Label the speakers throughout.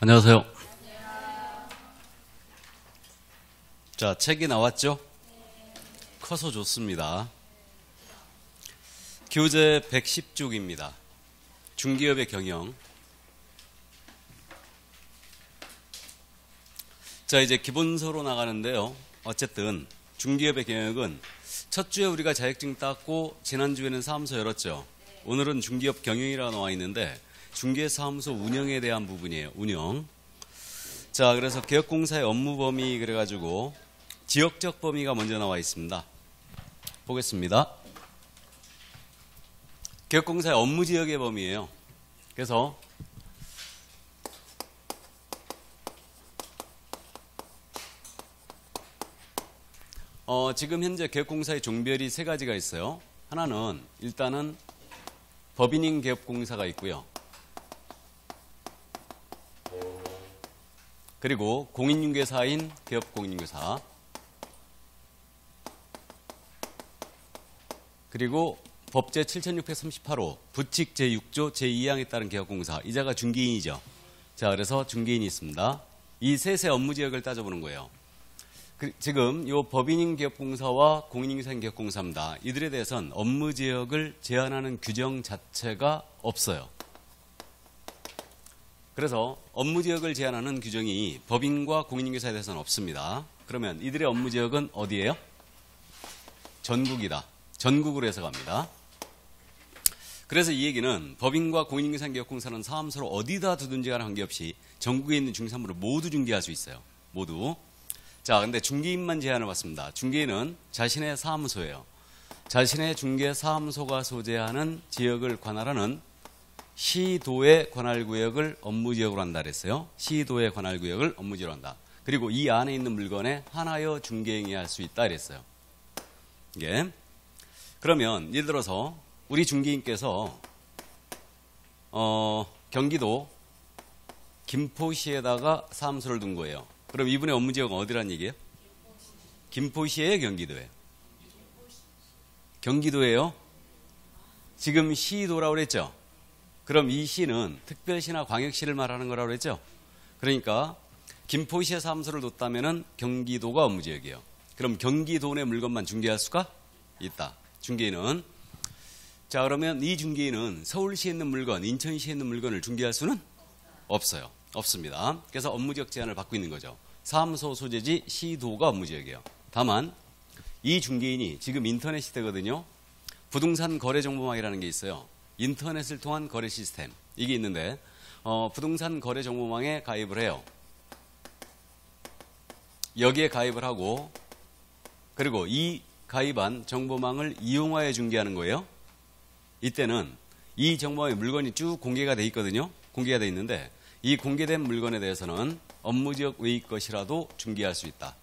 Speaker 1: 안녕하세요. 자, 책이 나왔죠? 커서 좋습니다. 교재 110쪽입니다. 중기업의 경영. 자, 이제 기본서로 나가는데요. 어쨌든 중기업의 경영은 첫 주에 우리가 자격증 땄고 지난주에는 사무소 열었죠. 오늘은 중기업 경영이라고 나와 있는데 중개사무소 운영에 대한 부분이에요. 운영. 자, 그래서 개업공사의 업무 범위 그래가지고 지역적 범위가 먼저 나와 있습니다. 보겠습니다. 개업공사의 업무 지역의 범위예요. 그래서 지금 현재 개업공사의 종별이 세 가지가 있어요. 하나는 일단은 법인인 개업공사가 있고요. 그리고 공인중개사인 개업공인중개사, 그리고 법제 7638호 부칙 제6조 제2항에 따른 개업공사, 이자가 중개인이죠. 자, 그래서 중개인이 있습니다. 이 셋의 업무 지역을 따져보는 거예요. 지금 이 법인인 개업공사와 공인중개사인 개업공사입니다. 이들에 대해서는 업무 지역을 제한하는 규정 자체가 없어요. 그래서 업무 지역을 제한하는 규정이 법인과 공인중개사에 대해서는 없습니다. 그러면 이들의 업무 지역은 어디예요? 전국이다. 전국으로 해석합니다. 그래서 이 얘기는 법인과 공인중개사인 개업공사는 사무소를 어디다 두든지 간에 관계없이 전국에 있는 중개사무를 모두 중개할 수 있어요. 모두. 자, 근데 중개인만 제한을 받습니다. 중개인은 자신의 사무소예요. 자신의 중개사무소가 소재하는 지역을 관할하는 시도의 관할구역을 업무지역으로 한다 그랬어요. 시도의 관할구역을 업무지역으로 한다. 그리고 이 안에 있는 물건에 한하여 중개행위할 수 있다 그랬어요. 이게. 그러면 예를 들어서 우리 중개인께서 경기도 김포시에다가 사무소를 둔 거예요. 그럼 이분의 업무지역은 어디란 얘기예요? 김포시예요, 경기도예요? 경기도예요. 지금 시도라고 그랬죠? 그럼 이 시는 특별시나 광역시를 말하는 거라고 그랬죠? 그러니까 김포시에 사무소를 뒀다면은 경기도가 업무지역이에요. 그럼 경기도 내 물건만 중개할 수가 있다. 중개인은. 자, 그러면 이 중개인은 서울시에 있는 물건, 인천시에 있는 물건을 중개할 수는 없어요. 없습니다. 그래서 업무지역 제한을 받고 있는 거죠. 사무소 소재지 시도가 업무지역이에요. 다만 이 중개인이 지금 인터넷 시대거든요. 부동산 거래 정보망이라는 게 있어요. 인터넷을 통한 거래 시스템, 이게 있는데 부동산 거래 정보망에 가입을 해요. 여기에 가입을 하고, 그리고 이 가입한 정보망을 이용하여 중개하는 거예요. 이때는 이 정보망의 물건이 쭉 공개가 돼 있거든요. 공개가 돼 있는데 이 공개된 물건에 대해서는 업무지역 외의 것이라도 중개할 수 있다.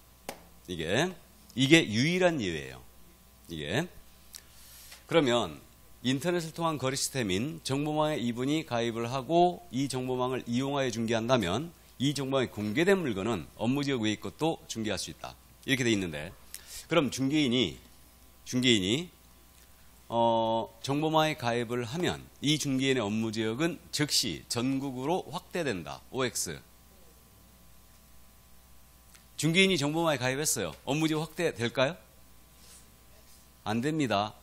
Speaker 1: 이게 유일한 예외예요. 이게. 그러면 인터넷을 통한 거래 시스템인 정보망에 이분이 가입을 하고 이 정보망을 이용하여 중개한다면 이 정보망에 공개된 물건은 업무지역 외의 것도 중개할 수 있다. 이렇게 돼 있는데, 그럼 중개인이 정보망에 가입을 하면 이 중개인의 업무지역은 즉시 전국으로 확대된다. OX. 중개인이 정보망에 가입했어요. 업무지역 확대될까요? 안 됩니다.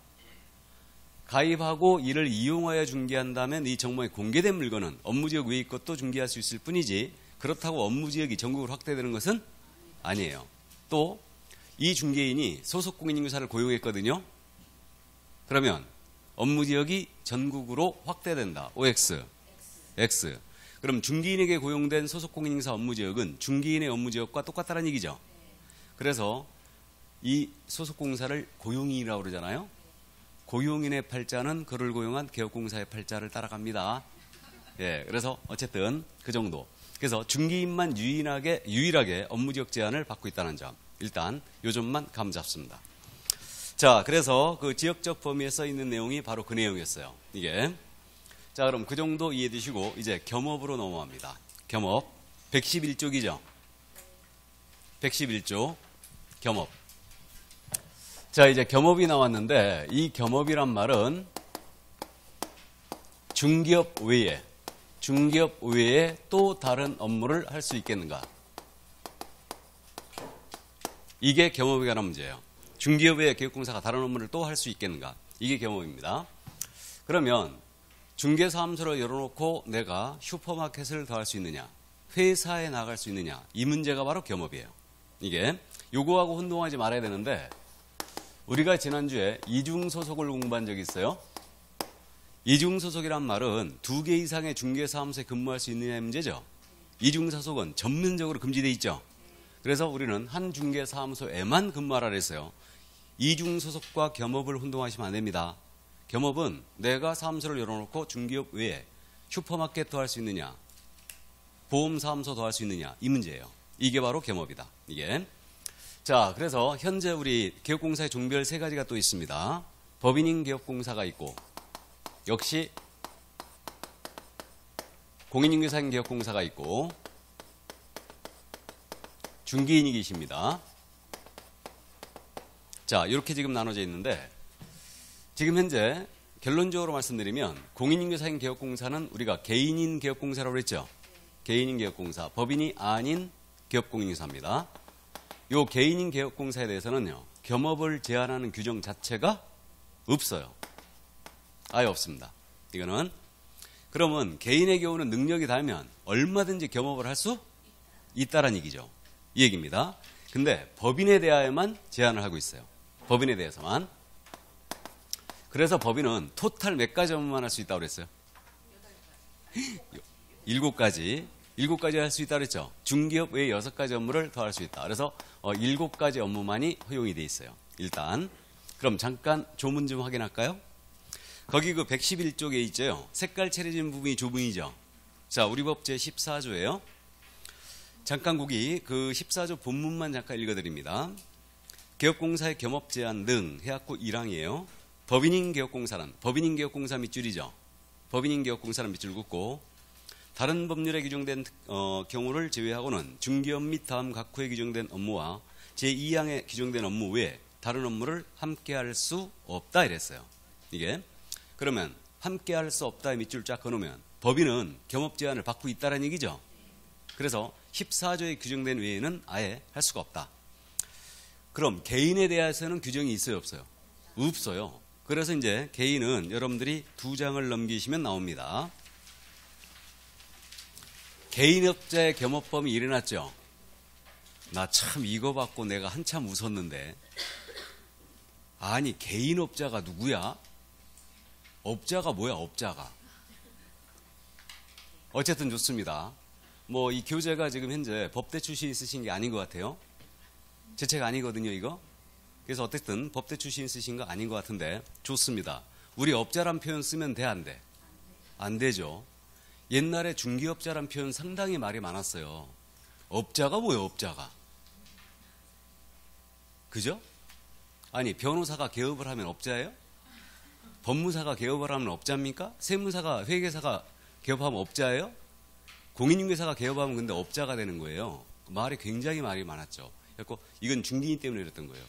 Speaker 1: 가입하고 이를 이용하여 중개한다면 이 정보망에 공개된 물건은 업무지역 외의 것도 중개할 수 있을 뿐이지, 그렇다고 업무지역이 전국으로 확대되는 것은 아니에요. 또 이 중개인이 소속 공인중개사를 고용했거든요. 그러면 업무지역이 전국으로 확대된다. OX. X. 그럼 중개인에게 고용된 소속 공인중개사 업무지역은 중개인의 업무지역과 똑같다는 얘기죠. 그래서 이 소속 공사를 고용인이라고 그러잖아요. 고용인의 팔자는 그를 고용한 개업공사의 팔자를 따라갑니다. 예, 그래서 어쨌든 그 정도. 그래서 중개인만 유일하게 업무지역 제한을 받고 있다는 점. 일단 요 점만 감 잡습니다. 자, 그래서 그 지역적 범위에 써 있는 내용이 바로 그 내용이었어요. 이게. 자, 그럼 그 정도 이해해 두시고 이제 겸업으로 넘어갑니다. 겸업. 111쪽이죠. 111조 겸업. 자, 이제 겸업이 나왔는데 이 겸업이란 말은 중기업 외에 중개업 외에 또 다른 업무를 할 수 있겠는가? 이게 겸업에 관한 문제예요. 중개업 외에 기업공사가 다른 업무를 또 할 수 있겠는가? 이게 겸업입니다. 그러면 중개사무소를 열어놓고 내가 슈퍼마켓을 더 할 수 있느냐? 회사에 나갈 수 있느냐? 이 문제가 바로 겸업이에요. 이게 요거하고 혼동하지 말아야 되는데 우리가 지난주에 이중소속을 공부한 적이 있어요. 이중소속이란 말은 2개 이상의 중개사무소에 근무할 수 있느냐의 문제죠. 이중소속은 전면적으로 금지되어 있죠. 그래서 우리는 한 중개사무소에만 근무하라 그랬어요. 이중소속과 겸업을 혼동하시면 안 됩니다. 겸업은 내가 사무소를 열어놓고 중개업 외에 슈퍼마켓도 할 수 있느냐, 보험사무소도 할 수 있느냐 이 문제예요. 이게 바로 겸업이다. 이게. 자, 그래서 현재 우리 기업공사의 종별 3가지가 또 있습니다. 법인인 기업공사가 있고 역시 공인인계사인 기업공사가 있고 중개인이 계십니다. 자, 이렇게 지금 나눠져 있는데 지금 현재 결론적으로 말씀드리면 공인인계사인 기업공사는 우리가 개인인 기업공사라고 그랬죠. 개인인 기업공사, 법인이 아닌 기업공인인사입니다. 이 개인인 기업공사에 대해서는요, 겸업을 제한하는 규정 자체가 없어요. 아예 없습니다. 이거는. 그러면 개인의 경우는 능력이 닿으면 얼마든지 겸업을 할 수 있다는 얘기죠. 이 얘기입니다. 근데 법인에 대하여만 제한을 하고 있어요. 법인에 대해서만. 그래서 법인은 토탈 몇 가지 업무만 할 수 있다고 그랬어요? 7가지. 7가지 할 수 있다고 그랬죠. 중개업 외에 6가지 업무를 더 할 수 있다. 그래서 7가지 업무만이 허용이 돼 있어요. 일단. 그럼 잠깐 조문 좀 확인할까요? 거기 그 111쪽에 있죠. 색깔 칠해진 부분이 조문이죠. 자, 우리 법 제14조예요. 잠깐 거기 그 14조 본문만 잠깐 읽어드립니다. 기업공사의 겸업 제한 등 해학구 1항이에요. 법인인 기업공사는 법인인 기업공사 밑줄이죠. 법인인 기업공사는 밑줄 긋고 다른 법률에 규정된 경우를 제외하고는 중개업 및 다음 각 호에 규정된 업무와 제2항에 규정된 업무 외에 다른 업무를 함께 할 수 없다 이랬어요. 이게 그러면 함께 할 수 없다의 밑줄 쫙 그어놓으면 법인은 겸업 제한을 받고 있다는 얘기죠. 그래서 14조에 규정된 외에는 아예 할 수가 없다. 그럼 개인에 대해서는 규정이 있어요, 없어요? 없어요. 그래서 이제 개인은 여러분들이 2장을 넘기시면 나옵니다. 개인업자의 겸업범위 일어났죠. 나 참 이거 받고 내가 한참 웃었는데 아니 개인업자가 누구야? 업자가 뭐야, 업자가. 어쨌든 좋습니다. 뭐 이 교재가 지금 현재 법대 출신 있으신 게 아닌 것 같아요. 제 책 아니거든요, 이거. 그래서 어쨌든 법대 출신 있으신 거 아닌 것 같은데 좋습니다. 우리 업자란 표현 쓰면 돼, 안 돼? 안 되죠. 옛날에 중개업자란 표현 상당히 말이 많았어요. 업자가 뭐예요, 업자가? 그죠? 아니, 변호사가 개업을 하면 업자예요? 법무사가 개업을 하면 업자입니까? 세무사가, 회계사가 개업하면 업자예요? 공인중개사가 개업하면 근데 업자가 되는 거예요. 말이 굉장히 말이 많았죠. 그래서 이건 중개인 때문에 이랬던 거예요.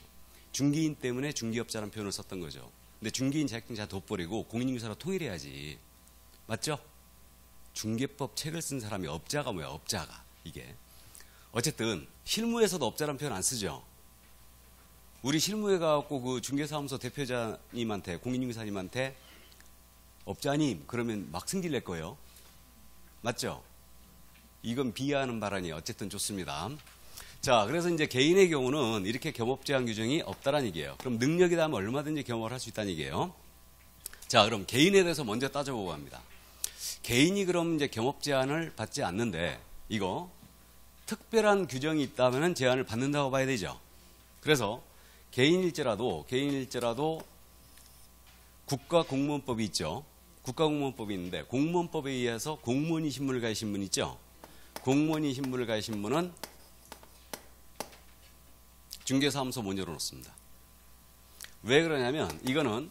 Speaker 1: 중개인 때문에 중개업자라는 표현을 썼던 거죠. 근데 중개인 자격증 다 돋버리고 공인중개사로 통일해야지. 맞죠? 중개법 책을 쓴 사람이 업자가 뭐야, 업자가. 이게. 어쨌든 실무에서도 업자라는 표현 안 쓰죠. 우리 실무에 가갖고 그 중개사무소 대표자님한테, 공인중개사님한테 업자님 그러면 막 승질 낼 거예요. 맞죠? 이건 비하하는 발언이에요. 어쨌든 좋습니다. 자, 그래서 이제 개인의 경우는 이렇게 겸업 제한 규정이 없다는 얘기예요. 그럼 능력이 닿으면 얼마든지 겸업을 할 수 있다는 얘기예요. 자, 그럼 개인에 대해서 먼저 따져보고 합니다. 개인이 그럼 이제 겸업 제한을 받지 않는데 이거 특별한 규정이 있다면 제한을 받는다고 봐야 되죠. 그래서 개인일지라도 국가공무원법이 있죠. 국가공무원법이 있는데 공무원법에 의해서 공무원이 신분을 가지신 분 있죠. 공무원이 신분을 가지신 분은 중개사무소 못 열어놓습니다. 왜 그러냐면 이거는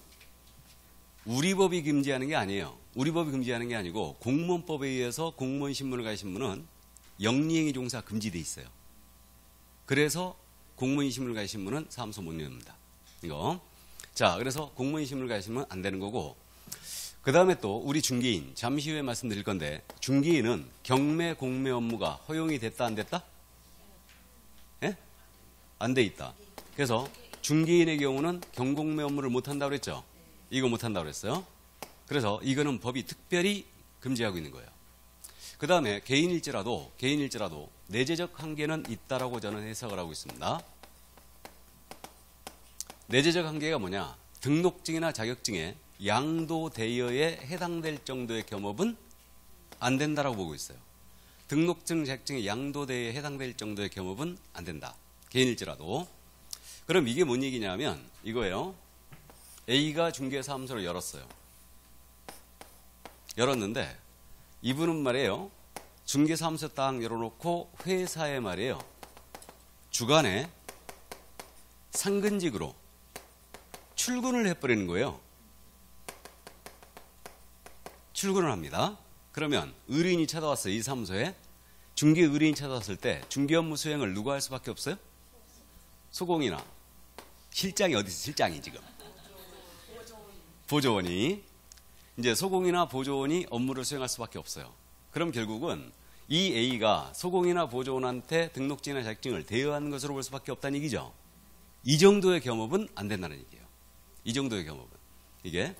Speaker 1: 우리 법이 금지하는 게 아니에요. 우리 법이 금지하는 게 아니고 공무원법에 의해서 공무원 신분을 가지신 분은 영리행위 종사 금지돼 있어요. 그래서 공무원 신분을 가지신 분은 사무소 못 엽니다. 이거. 자, 그래서 공무원 신분을 가지시면 안 되는 거고 그 다음에 또 우리 중개인, 잠시 후에 말씀드릴 건데, 중개인은 경매, 공매 업무가 허용이 됐다, 안 됐다? 예? 안 돼 있다. 그래서 중개인의 경우는 경공매 업무를 못한다고 그랬죠? 이거 못한다고 그랬어요. 그래서 이거는 법이 특별히 금지하고 있는 거예요. 그 다음에 개인일지라도 내재적 한계는 있다라고 저는 해석을 하고 있습니다. 내재적 한계가 뭐냐? 등록증이나 자격증에 양도 대여에 해당될 정도의 겸업은 안 된다라고 보고 있어요. 등록증, 자격증에 양도 대여에 해당될 정도의 겸업은 안 된다. 개인일지라도. 그럼 이게 뭔 얘기냐면 이거예요. A가 중개사무소를 열었어요. 열었는데 이분은 말이에요. 중개사무소 딱 열어놓고 회사에 말이에요. 주간에 상근직으로 출근을 해버리는 거예요. 출근을 합니다. 그러면 의뢰인이 찾아왔어요. 이 사무소에. 중개 의뢰인이 찾아왔을 때 중개 업무 수행을 누가 할 수밖에 없어요? 소공이나 실장이 어디 있어? 실장이 지금. 보조원이. 이제 소공이나 보조원이 업무를 수행할 수밖에 없어요. 그럼 결국은 이 A가 소공이나 보조원한테 등록증이나 자격증을 대여한 것으로 볼 수밖에 없다는 얘기죠. 이 정도의 겸업은 안 된다는 얘기예요. 이 정도의 겸업은. 이게.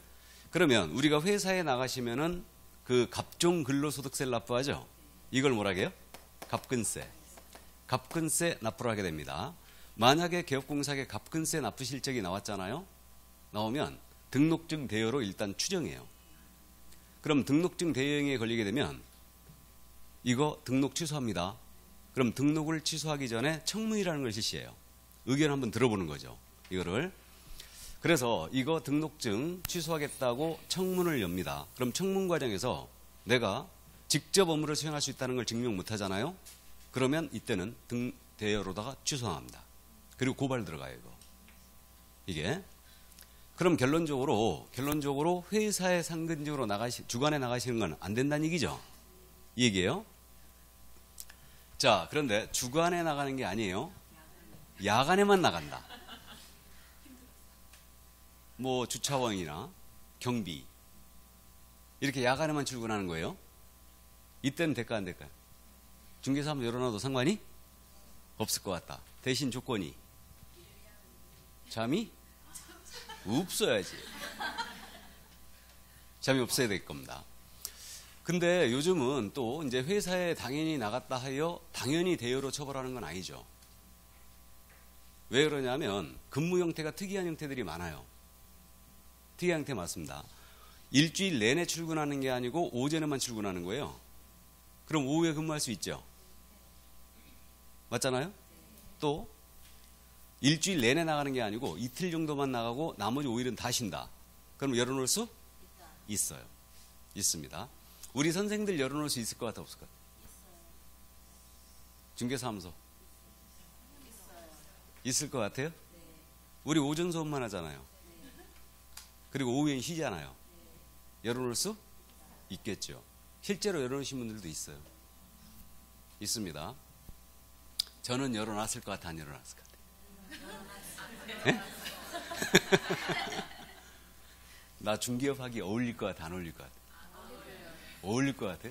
Speaker 1: 그러면 우리가 회사에 나가시면은 그 갑종 근로소득세를 납부하죠. 이걸 뭐라 해요? 갑근세. 갑근세 납부를 하게 됩니다. 만약에 개업공사에 갑근세 납부 실적이 나왔잖아요. 나오면 등록증 대여로 일단 추정해요. 그럼 등록증 대여행위에 걸리게 되면 이거 등록 취소합니다. 그럼 등록을 취소하기 전에 청문이라는 걸 실시해요. 의견 한번 들어보는 거죠. 이거를. 그래서 이거 등록증 취소하겠다고 청문을 엽니다. 그럼 청문 과정에서 내가 직접 업무를 수행할 수 있다는 걸 증명 못 하잖아요. 그러면 이때는 대여로다가 취소합니다. 그리고 고발 들어가요. 이게. 그럼 결론적으로 회사에 상근직으로 주간에 나가시는 건 안 된다는 얘기죠. 이 얘기예요. 자, 그런데 주간에 나가는 게 아니에요. 야간에만 나간다. 뭐 주차원이나 경비 이렇게 야간에만 출근하는 거예요. 이때는 될까 안 될까요? 중개사 한번 열어놔도 상관이 없을 것 같다. 대신 조건이 잠이 없어야지. 잠이 없어야 될 겁니다. 근데 요즘은 또 이제 회사에 당연히 나갔다 하여 당연히 대여로 처벌하는 건 아니죠. 왜 그러냐면 근무 형태가 특이한 형태들이 많아요. 특이한 형태 맞습니다. 일주일 내내 출근하는 게 아니고 오전에만 출근하는 거예요. 그럼 오후에 근무할 수 있죠. 맞잖아요? 또 일주일 내내 나가는 게 아니고 이틀 정도만 나가고 나머지 5일은 다 쉰다. 그럼 열어놓을 수 있어요. 있습니다. 우리 선생들 열어놓을 수 있을 것 같아 없을 것 같아? 중개사무소 있을 것 같아요? 우리 오전 수업만 하잖아요. 그리고 오후엔 쉬잖아요. 열어놓을 수 있겠죠. 실제로 열어놓으신 분들도 있어요. 있습니다. 저는 열어놨을 것 같아, 안 열어놨을 것 같아? 네? 나 중개업 하기 어울릴 것 같아, 안 어울릴 것 같아? 어울릴 것 같아?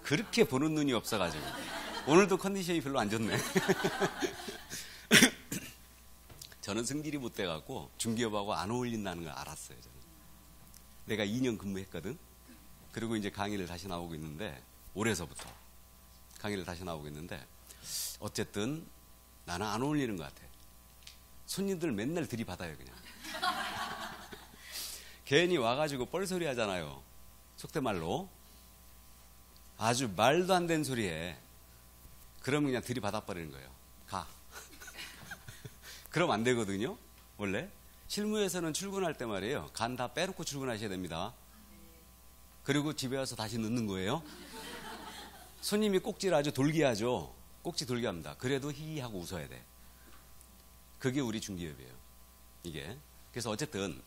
Speaker 1: 그렇게 보는 눈이 없어가지고. 오늘도 컨디션이 별로 안 좋네. 저는 승질이 못 돼갖고 중개업하고 안 어울린다는 걸 알았어요. 저는. 내가 2년 근무했거든. 그리고 이제 강의를 다시 나오고 있는데 올해서부터 강의를 다시 나오고 있는데 어쨌든 나는 안 어울리는 것 같아. 손님들 맨날 들이받아요 그냥. 괜히 와가지고 뻘소리 하잖아요. 속된 말로. 아주 말도 안 되는 소리 해. 그러면 그냥 들이받아버리는 거예요. 가. 그럼 안 되거든요. 원래. 실무에서는 출근할 때 말이에요. 간 다 빼놓고 출근하셔야 됩니다. 그리고 집에 와서 다시 넣는 거예요. 손님이 꼭지를 아주 돌게 하죠. 꼭지 돌게 합니다. 그래도 히히하고 웃어야 돼. 그게 우리 중개업이에요. 이게. 그래서 어쨌든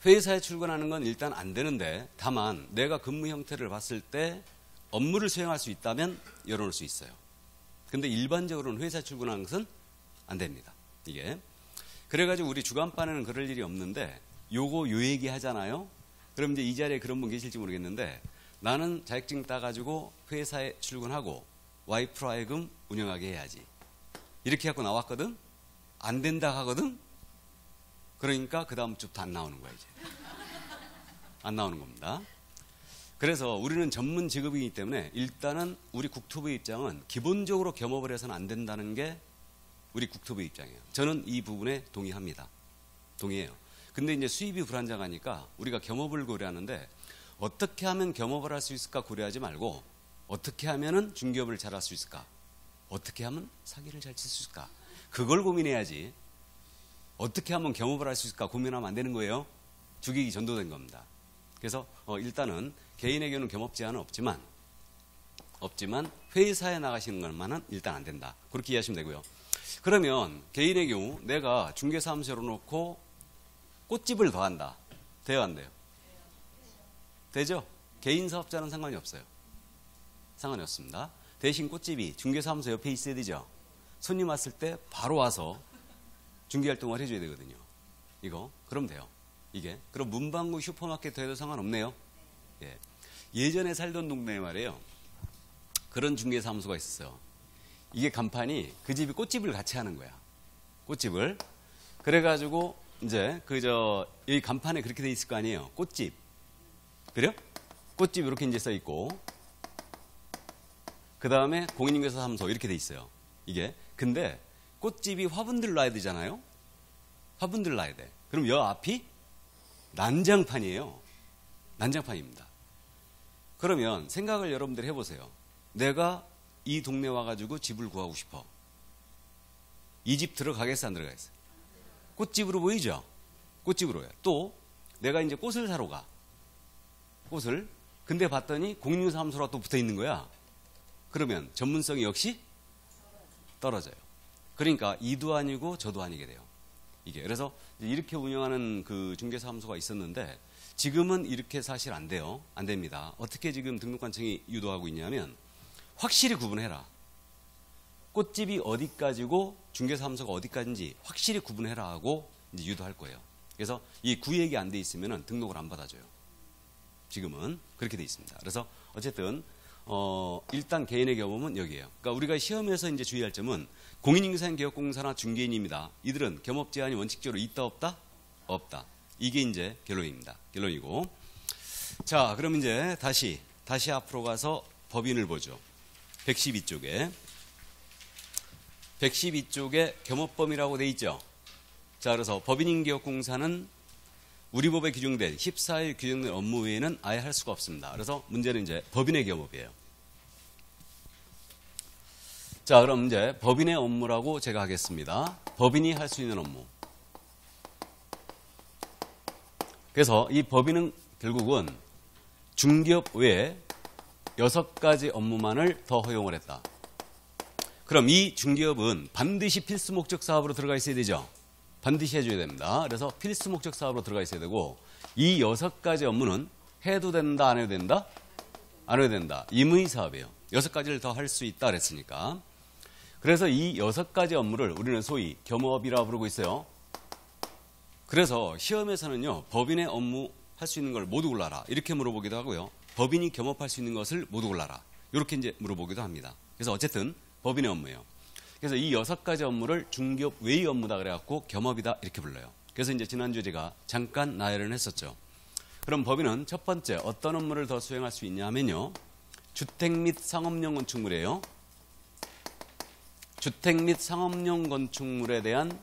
Speaker 1: 회사에 출근하는 건 일단 안 되는데 다만 내가 근무 형태를 봤을 때 업무를 수행할 수 있다면 열어놓을 수 있어요. 근데 일반적으로는 회사에 출근하는 것은 안 됩니다. 이게. 그래가지고 우리 주간반에는 그럴 일이 없는데 요거 요 얘기 하잖아요. 그럼 이제 이 자리에 그런 분 계실지 모르겠는데 나는 자격증 따가지고 회사에 출근하고 와이프로 하여금 운영하게 해야지. 이렇게 갖고 나왔거든? 안 된다 하거든? 그러니까 그 다음 주부터 안 나오는 거야, 이제. 안 나오는 겁니다. 그래서 우리는 전문 직업이기 때문에 일단은 우리 국토부의 입장은 기본적으로 겸업을 해서는 안 된다는 게 우리 국토부의 입장이에요. 저는 이 부분에 동의합니다. 동의해요. 근데 이제 수입이 불안정하니까 우리가 겸업을 고려하는데 어떻게 하면 겸업을 할 수 있을까 고려하지 말고 어떻게 하면은 중개업을 잘할 수 있을까? 어떻게 하면 사기를 잘 칠 수 있을까? 그걸 고민해야지. 어떻게 하면 겸업을 할 수 있을까 고민하면 안 되는 거예요. 주객이 전도된 겁니다. 그래서 일단은 개인에게는 겸업 제한은 없지만 회사에 나가시는 것만은 일단 안 된다. 그렇게 이해하시면 되고요. 그러면 개인의 경우 내가 중개사무소로 놓고 꽃집을 더한다. 돼요, 안 돼요? 되죠? 개인 사업자는 상관이 없어요. 상관이 없습니다. 대신 꽃집이 중개사무소 옆에 있어야 되죠. 손님 왔을 때 바로 와서 중개활동을 해줘야 되거든요. 이거 그럼 돼요. 이게 그럼 문방구 슈퍼마켓 해도 상관없네요. 예. 예전에 살던 동네에 말이에요. 그런 중개사무소가 있었어요. 이게 간판이 그 집이 꽃집을 같이 하는 거야. 꽃집을. 그래가지고 이제 여기 간판에 그렇게 돼 있을 거 아니에요. 꽃집. 그래요? 꽃집 이렇게 이제 써 있고 그 다음에 공인중개사무소 이렇게 돼 있어요. 이게 근데 꽃집이 화분들 놔야 되잖아요. 화분들 놔야 돼. 그럼 여 앞이 난장판이에요. 난장판입니다. 그러면 생각을 여러분들 해보세요. 내가 이 동네 와가지고 집을 구하고 싶어. 이 집 들어가겠어, 안 들어가겠어? 꽃집으로 보이죠? 꽃집으로요. 또 내가 이제 꽃을 사러 가. 꽃을. 근데 봤더니 공인중개사무소가 또 붙어 있는 거야. 그러면 전문성이 역시 떨어져요. 그러니까 이도 아니고 저도 아니게 돼요. 이게 그래서 이렇게 운영하는 그 중개사무소가 있었는데 지금은 이렇게 사실 안 돼요. 안 됩니다. 어떻게 지금 등록관청이 유도하고 있냐면 확실히 구분해라. 꽃집이 어디까지고 중개사무소가 어디까지인지 확실히 구분해라 하고 이제 유도할 거예요. 그래서 이 구획이 안 돼 있으면 등록을 안 받아줘요. 지금은 그렇게 돼 있습니다. 그래서 어쨌든 일단 개인의 경험은 여기에요. 그러니까 우리가 시험에서 이제 주의할 점은 공인중개사인 개업공사나 중개인입니다. 이들은 겸업 제한이 원칙적으로 있다 없다? 없다. 이게 이제 결론입니다. 결론이고. 자, 그럼 이제 다시 앞으로 가서 법인을 보죠. 112쪽에 겸업범이라고 돼 있죠. 자, 그래서 법인인 개업공사는 우리 법에 규정된 14일 규정된 업무 외에는 아예 할 수가 없습니다. 그래서 문제는 이제 법인의 겸업이에요. 자, 그럼 이제 법인의 업무라고 제가 하겠습니다. 법인이 할 수 있는 업무. 그래서 이 법인은 결국은 중개업 외에 6가지 업무만을 더 허용을 했다. 그럼 이 중개업은 반드시 필수 목적 사업으로 들어가 있어야 되죠. 반드시 해줘야 됩니다. 그래서 필수 목적 사업으로 들어가 있어야 되고 이 6가지 업무는 해도 된다, 안 해도 된다? 안 해도 된다. 임의 사업이에요. 6가지를 더 할 수 있다 그랬으니까. 그래서 이 6가지 업무를 우리는 소위 겸업이라고 부르고 있어요. 그래서 시험에서는요. 법인의 업무 할 수 있는 걸 모두 골라라. 이렇게 물어보기도 하고요. 법인이 겸업할 수 있는 것을 모두 골라라. 이렇게 이제 물어보기도 합니다. 그래서 어쨌든 법인의 업무예요. 그래서 이 6가지 업무를 중개업 외의 업무다 그래갖고 겸업이다 이렇게 불러요. 그래서 이제 지난주에 제가 잠깐 나열을 했었죠. 그럼 법인은 첫 번째 어떤 업무를 더 수행할 수 있냐 하면요. 주택 및 상업용 건축물이에요. 주택 및 상업용 건축물에 대한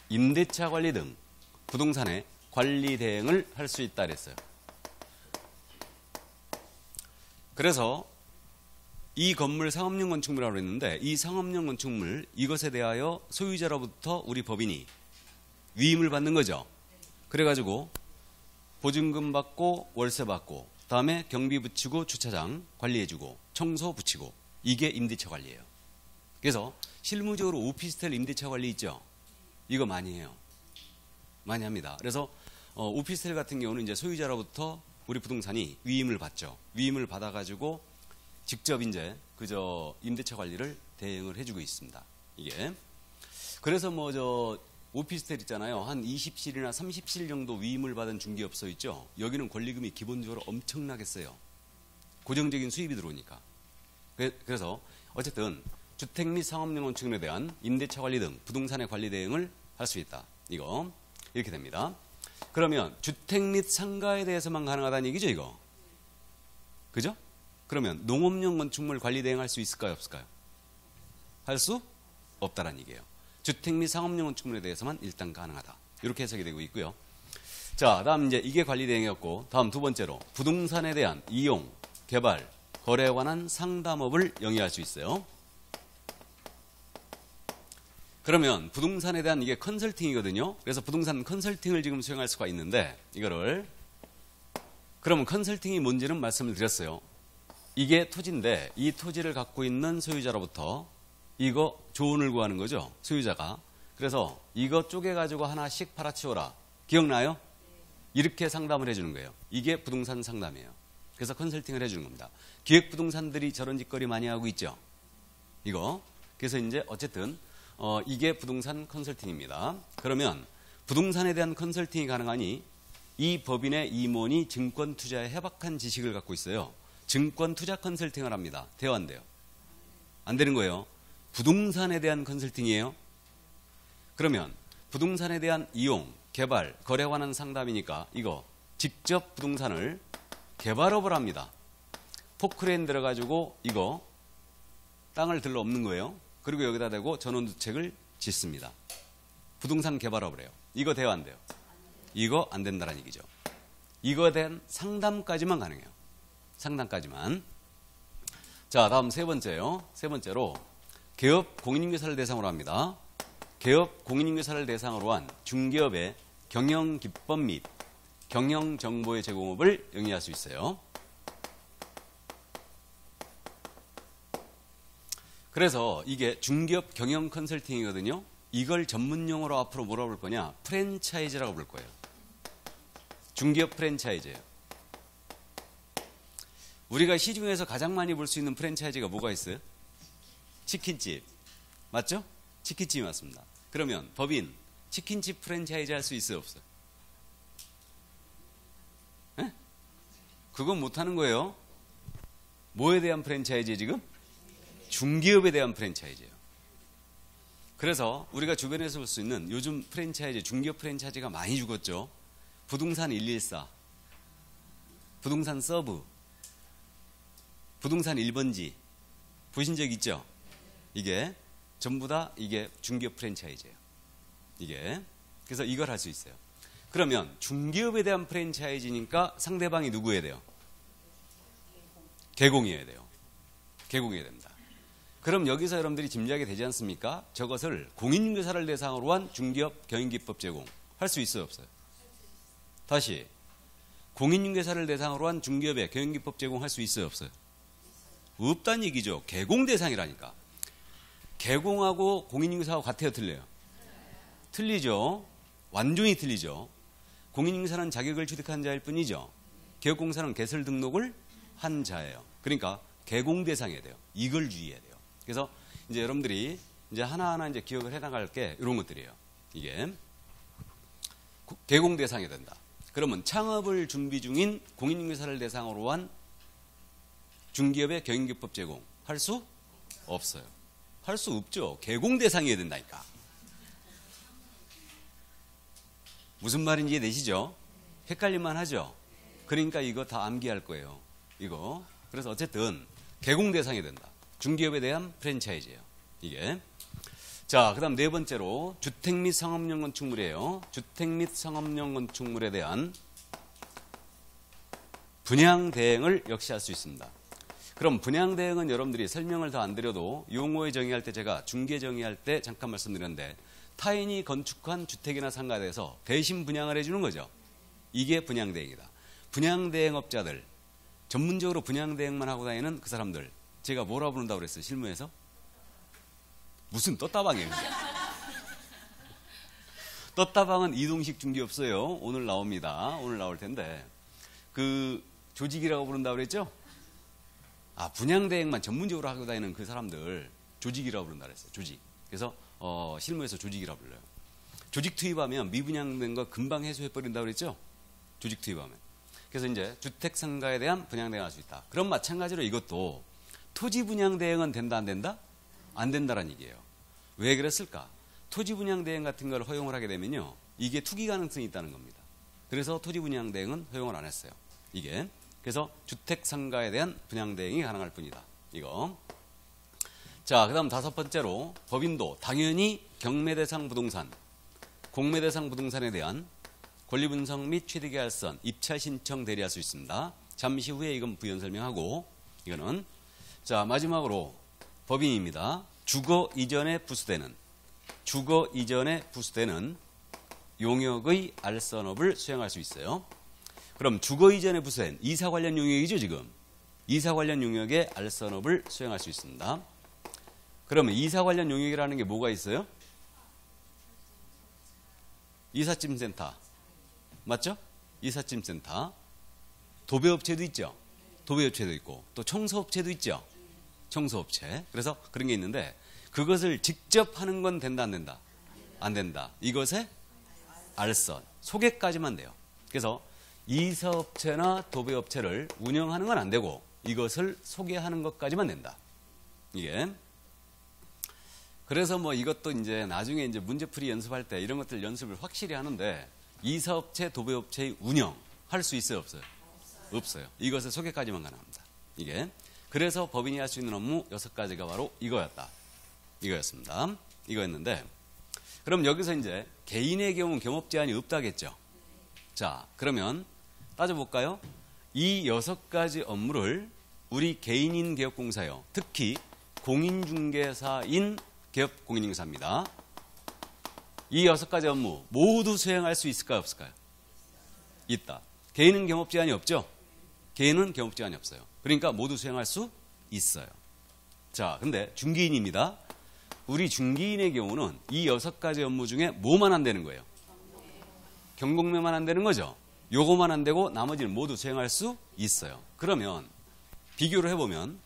Speaker 1: 임대차 관리 등 부동산의 관리 대행을 할 수 있다 그랬어요. 그래서 이 건물 상업용 건축물이라고 했는데 이 상업용 건축물 이것에 대하여 소유자로부터 우리 법인이 위임을 받는 거죠. 그래가지고 보증금 받고 월세 받고 그다음에 경비 붙이고 주차장 관리해주고 청소 붙이고 이게 임대차 관리예요. 그래서 실무적으로 오피스텔 임대차 관리 있죠. 이거 많이 해요. 많이 합니다. 그래서 오피스텔 같은 경우는 이제 소유자로부터 우리 부동산이 위임을 받죠. 위임을 받아가지고 직접 이제 임대차 관리를 대행을 해주고 있습니다. 이게 그래서 오피스텔 있잖아요. 한 20실이나 30실 정도 위임을 받은 중개업소 있죠. 여기는 권리금이 기본적으로 엄청나겠어요. 고정적인 수입이 들어오니까. 그래서 어쨌든 주택 및 상업용 건축물에 대한 임대차 관리 등 부동산의 관리 대행을 할 수 있다. 이거 이렇게 됩니다. 그러면 주택 및 상가에 대해서만 가능하다는 얘기죠, 이거. 그죠? 그러면 농업용 건축물 관리 대행할 수 있을까요, 없을까요? 할 수 없다라는 얘기예요. 주택 및 상업용 건축물에 대해서만 일단 가능하다. 이렇게 해석이 되고 있고요. 자, 다음 이제 이게 관리 대행이었고, 다음 두 번째로 부동산에 대한 이용, 개발, 거래에 관한 상담업을 영위할 수 있어요. 그러면 부동산에 대한 이게 컨설팅이거든요. 그래서 부동산 컨설팅을 지금 수행할 수가 있는데 이거를 그러면 컨설팅이 뭔지는 말씀을 드렸어요. 이게 토지인데 이 토지를 갖고 있는 소유자로부터 이거 조언을 구하는 거죠. 소유자가. 그래서 이거 쪼개가지고 하나씩 팔아치워라. 기억나요? 이렇게 상담을 해주는 거예요. 이게 부동산 상담이에요. 그래서 컨설팅을 해주는 겁니다. 기획부동산들이 저런 짓거리 많이 하고 있죠. 이거. 그래서 이제 어쨌든 이게 부동산 컨설팅입니다. 그러면 부동산에 대한 컨설팅이 가능하니 이 법인의 임원이 증권 투자에 해박한 지식을 갖고 있어요. 증권 투자 컨설팅을 합니다. 돼요, 안 돼요? 안 되는 거예요. 부동산에 대한 컨설팅이에요. 그러면 부동산에 대한 이용, 개발, 거래에 관한 상담이니까 이거 직접 부동산을 개발업을 합니다. 포크레인 들어가지고 이거 땅을 들러 엎는 거예요. 그리고 여기다 대고 전원주택을 짓습니다. 부동산 개발업을 해요. 이거 돼요, 안 돼요? 이거 안 된다는 얘기죠. 이거에 대한 상담까지만 가능해요. 상담까지만. 자, 다음 세 번째요. 세 번째로 개업 공인중개사를 대상으로 합니다. 개업 공인중개사를 대상으로 한 중개업의 경영기법 및 경영정보의 제공업을 영위할 수 있어요. 그래서 이게 중개업 경영 컨설팅이거든요. 이걸 전문용어로 앞으로 뭐라고 부를 거냐? 프랜차이즈라고 부를 거예요. 중개업 프랜차이즈예요. 우리가 시중에서 가장 많이 볼 수 있는 프랜차이즈가 뭐가 있어요? 치킨집. 맞죠? 치킨집이 맞습니다. 그러면 법인 치킨집 프랜차이즈 할 수 있어요, 없어요? 에? 그건 못하는 거예요. 뭐에 대한 프랜차이즈예요, 지금? 중개업에 대한 프랜차이즈예요. 그래서 우리가 주변에서 볼 수 있는 요즘 프랜차이즈, 중개업 프랜차이즈가 많이 죽었죠. 부동산 114, 부동산 서브, 부동산 1번지 보신 적 있죠? 이게 전부 다 이게 중개업 프랜차이즈예요. 이게. 그래서 이걸 할 수 있어요. 그러면 중개업에 대한 프랜차이즈니까 상대방이 누구여야 돼요? 개공이어야 돼요. 개공이어야 됩니다. 그럼 여기서 여러분들이 짐작이 되지 않습니까? 저것을 공인중개사를 대상으로 한 중개업 경영기법 제공 할 수 있어요, 없어요? 다시 공인중개사를 대상으로 한 중개업의 경영기법 제공할 수 있어요, 없어요? 없다는 얘기죠. 개공 대상이라니까. 개공하고 공인중개사하고 같아요, 틀려요? 틀리죠. 완전히 틀리죠. 공인중개사는 자격을 취득한 자일 뿐이죠. 개업공사는 개설 등록을 한 자예요. 그러니까 개공 대상이어야 돼요. 이걸 주의해야 돼요. 그래서 이제 여러분들이 이제 하나하나 이제 기억을 해 나갈 게 이런 것들이에요. 이게 개공 대상이 된다. 그러면 창업을 준비 중인 공인중개사를 대상으로 한 중기업의 경영기법 제공 할 수 없어요. 할 수 없죠. 개공 대상이어야 된다니까. 무슨 말인지 이해되시죠? 헷갈릴만 하죠? 그러니까 이거 다 암기할 거예요. 이거. 그래서 어쨌든 개공 대상이 된다. 중기업에 대한 프랜차이즈예요. 이게. 자, 그 다음 네 번째로 주택 및 상업용 건축물이에요. 주택 및 상업용 건축물에 대한 분양 대행을 역시 할 수 있습니다. 그럼 분양 대행은 여러분들이 설명을 더 안 드려도 용어에 정의할 때 제가 중개 정의할 때 잠깐 말씀드렸는데 타인이 건축한 주택이나 상가에 대해서 대신 분양을 해주는 거죠. 이게 분양 대행이다. 분양 대행업자들, 전문적으로 분양 대행만 하고 다니는 그 사람들, 제가 뭐라 부른다고 그랬어요, 실무에서? 무슨 떴다방이에요. 떴다방은 이동식 중개업소예요. 오늘 나옵니다. 오늘 나올 텐데 그 조직이라고 부른다고 그랬죠? 아, 분양 대행만 전문적으로 하고 다니는 그 사람들 조직이라고 부른다 그랬어요. 조직. 그래서 실무에서 조직이라고 불러요. 조직 투입하면 미분양된 거 금방 해소해버린다고 그랬죠? 조직 투입하면. 그래서 이제 주택 상가에 대한 분양 대행할 수 있다. 그럼 마찬가지로 이것도 토지 분양 대행은 된다 안 된다? 안 된다라는 얘기예요. 왜 그랬을까? 토지 분양 대행 같은 걸 허용을 하게 되면요. 이게 투기 가능성이 있다는 겁니다. 그래서 토지 분양 대행은 허용을 안 했어요. 이게. 그래서 주택 상가에 대한 분양 대행이 가능할 뿐이다. 이거. 자, 그다음 다섯 번째로 법인도 당연히 경매 대상 부동산, 공매 대상 부동산에 대한 권리 분석 및 취득 계약선 입찰 신청 대리할 수 있습니다. 잠시 후에 이건 부연 설명하고 이거는 자, 마지막으로 법인입니다. 주거 이전에 부수되는 용역의 알선업을 수행할 수 있어요. 그럼 주거 이전에 부수된 이사 관련 용역이죠, 지금. 이사 관련 용역의 알선업을 수행할 수 있습니다. 그러면 이사 관련 용역이라는 게 뭐가 있어요? 이삿짐센터. 맞죠? 이삿짐센터. 도배업체도 있죠. 도배업체도 있고 또 청소업체도 있죠. 청소업체. 그래서 그런 게 있는데 그것을 직접 하는 건 된다 안 된다? 안 된다. 이것에 알선, 소개까지만 돼요. 그래서 이사업체나 도배업체를 운영하는 건 안 되고 이것을 소개하는 것까지만 된다. 이게. 그래서 뭐 이것도 이제 나중에 이제 문제풀이 연습할 때 이런 것들 연습을 확실히 하는데 이사업체, 도배업체의 운영 할 수 있어요, 없어요? 없어요. 이것을 소개까지만 가능합니다. 이게. 그래서 법인이 할 수 있는 업무 6가지가 바로 이거였습니다. 이거였는데 그럼 여기서 이제 개인의 경우 경업 제한이 없다겠죠. 자, 그러면 따져볼까요? 이 6가지 업무를 우리 개인인 개업공사요. 특히 공인중개사인 개업공인중개사입니다. 이 6가지 업무 모두 수행할 수 있을까요? 없을까요? 있다. 개인은 경업 제한이 없죠? 개인은 경업 제한이 없어요. 그러니까 모두 수행할 수 있어요. 자, 근데 중개인입니다. 우리 중개인의 경우는 이 6가지 업무 중에 뭐만 안 되는 거예요? 경공매만 안 되는 거죠? 요거만 안 되고 나머지는 모두 수행할 수 있어요. 그러면 비교를 해보면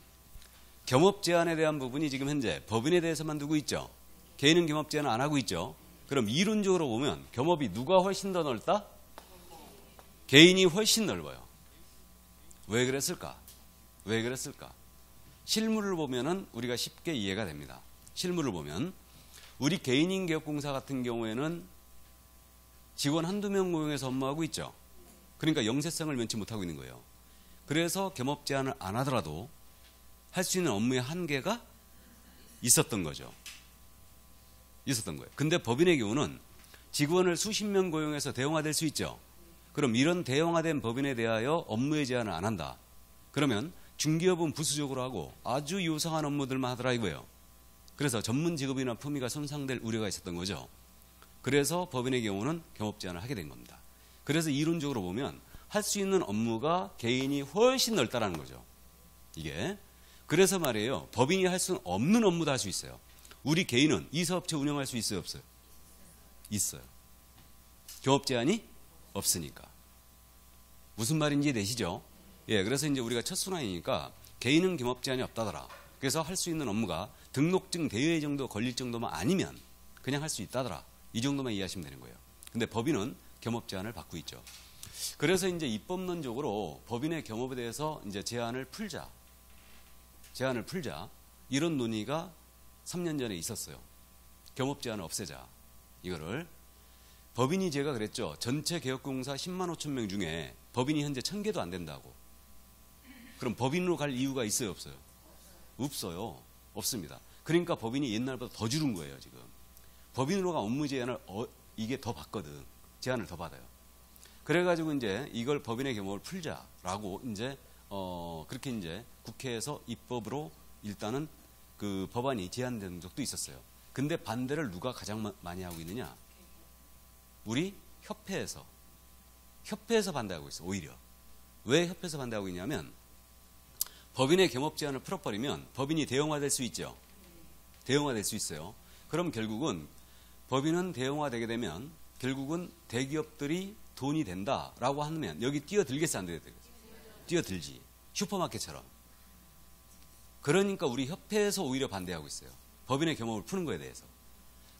Speaker 1: 경업 제한에 대한 부분이 지금 현재 법인에 대해서만 두고 있죠. 개인은 경업 제한을 안 하고 있죠. 그럼 이론적으로 보면 경업이 누가 훨씬 더 넓다? 개인이 훨씬 넓어요. 왜 그랬을까? 왜 그랬을까? 실물을 보면은 우리가 쉽게 이해가 됩니다. 실물을 보면 우리 개인인 개업공사 같은 경우에는 직원 한두 명 고용해서 업무하고 있죠. 그러니까 영세성을 면치 못하고 있는 거예요. 그래서 경업 제한을 안 하더라도 할 수 있는 업무의 한계가 있었던 거죠. 있었던 거예요. 근데 법인의 경우는 직원을 수십 명 고용해서 대형화될 수 있죠. 그럼 이런 대형화된 법인에 대하여 업무의 제한을 안 한다. 그러면 중개업은 부수적으로 하고 아주 요상한 업무들만 하더라 이거예요. 그래서 전문 직업이나 품위가 손상될 우려가 있었던 거죠. 그래서 법인의 경우는 경업 제한을 하게 된 겁니다. 그래서 이론적으로 보면 할 수 있는 업무가 개인이 훨씬 넓다라는 거죠. 이게. 그래서 말이에요. 법인이 할 수 없는 업무도 할 수 있어요. 우리 개인은 이사업체 운영할 수 있어요, 없어요? 있어요. 경업 제한이 없으니까. 무슨 말인지 되시죠? 예, 그래서 이제 우리가 첫 순환이니까 개인은 경업 제한이 없다더라. 그래서 할 수 있는 업무가 등록증 대여의 정도 걸릴 정도만 아니면 그냥 할 수 있다더라. 이 정도만 이해하시면 되는 거예요. 근데 법인은 경업 제한을 받고 있죠. 그래서 이제 입법론적으로 법인의 경업에 대해서 이제 제한을 풀자. 이런 논의가 3년 전에 있었어요. 경업 제한을 없애자. 이거를. 법인이 제가 그랬죠. 전체 개업공사 10만 5천 명 중에 법인이 현재 1000개도 안 된다고. 그럼 법인으로 갈 이유가 있어요, 없어요? 없어요. 없습니다. 그러니까 법인이 옛날보다 더 줄은 거예요, 지금. 법인으로가 업무 제한을 이게 더 받거든. 제한을 더 받아요. 그래가지고 이제 이걸 법인의 경우를 풀자라고 이제 그렇게 이제 국회에서 입법으로 일단은 그 법안이 제안된 적도 있었어요. 근데 반대를 누가 가장 많이 하고 있느냐? 우리 협회에서 반대하고 있어. 오히려. 왜 협회에서 반대하고 있냐면 법인의 경업 제한을 풀어버리면 법인이 대형화될 수 있죠. 대형화될 수 있어요. 그럼 결국은 법인은 대형화되게 되면 결국은 대기업들이 돈이 된다라고 하면 여기 뛰어들겠어 안 되겠어요? 뛰어들지. 슈퍼마켓처럼. 그러니까 우리 협회에서 오히려 반대하고 있어요. 법인의 경업을 푸는 거에 대해서.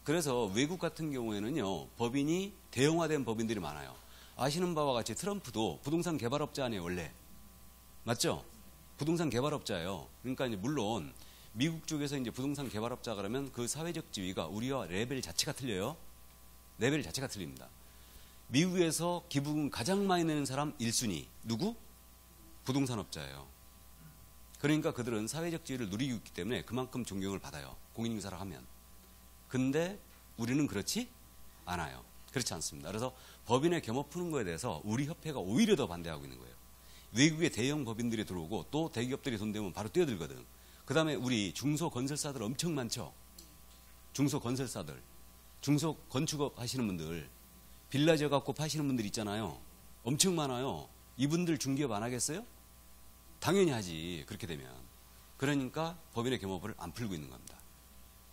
Speaker 1: 그래서 외국 같은 경우에는요, 법인이 대형화된 법인들이 많아요. 아시는 바와 같이 트럼프도 부동산 개발업자 아니에요, 원래. 맞죠? 부동산 개발업자예요. 그러니까 이제 물론 미국 쪽에서 이제 부동산 개발업자 그러면 그 사회적 지위가 우리와 레벨 자체가 틀려요. 레벨 자체가 틀립니다. 미국에서 기부금 가장 많이 내는 사람 1순위. 누구? 부동산업자예요. 그러니까 그들은 사회적 지위를 누리고 있기 때문에 그만큼 존경을 받아요. 공인인사를 하면. 근데 우리는 그렇지 않아요. 그렇지 않습니다. 그래서 법인의 겸업 푸는 거에 대해서 우리 협회가 오히려 더 반대하고 있는 거예요. 외국의 대형 법인들이 들어오고 또 대기업들이 돈 되면 바로 뛰어들거든. 그 다음에 우리 중소건설사들 엄청 많죠. 중소건설사들, 중소건축업 하시는 분들, 빌라 지어갖고 파시는 분들 있잖아요. 엄청 많아요. 이분들 중개업 안 하겠어요? 당연히 하지. 그렇게 되면. 그러니까 법인의 겸업을 안 풀고 있는 겁니다.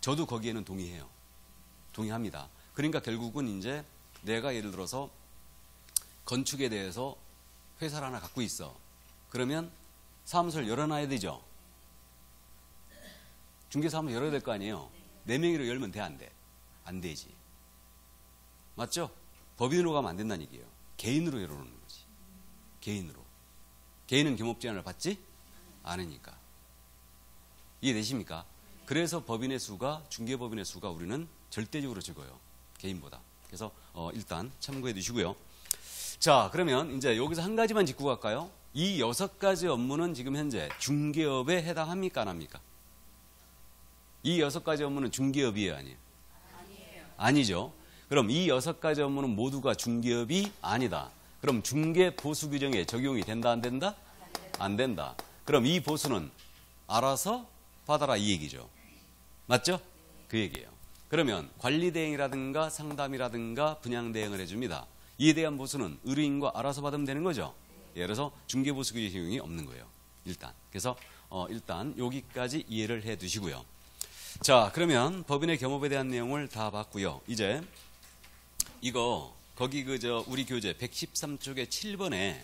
Speaker 1: 저도 거기에는 동의해요. 동의합니다. 그러니까 결국은 이제 내가 예를 들어서 건축에 대해서 회사를 하나 갖고 있어. 그러면 사무소를 열어놔야 되죠. 중개사무소 열어야 될 거 아니에요. 4명으로 열면 돼, 안 돼? 안 되지. 맞죠? 법인으로 가면 안 된다는 얘기예요. 개인으로 열어놓는 거지. 개인으로. 개인은 겸업 제한을 받지 않으니까. 이해되십니까? 그래서 법인의 수가, 중개법인의 수가 우리는 절대적으로 적어요. 개인보다. 그래서 일단 참고해 두시고요. 자, 그러면 이제 여기서 한 가지만 짚고 갈까요? 이 6가지 업무는 지금 현재 중개업에 해당합니까, 안 합니까? 이 6가지 업무는 중개업이에요, 아니에요? 아니에요. 아니죠. 그럼 이 6가지 업무는 모두가 중개업이 아니다. 그럼 중개 보수 규정에 적용이 된다, 안 된다? 안 된다. 그럼 이 보수는 알아서 받아라, 이 얘기죠. 맞죠? 그 얘기예요. 그러면 관리 대행이라든가 상담이라든가 분양 대행을 해줍니다. 이에 대한 보수는 의뢰인과 알아서 받으면 되는 거죠. 예를 들어서 중개 보수 규정 적용이 없는 거예요. 일단. 그래서 일단 여기까지 이해를 해 두시고요. 자, 그러면 법인의 겸업에 대한 내용을 다 봤고요. 이제 이거 거기 우리 교재 113쪽의 7번에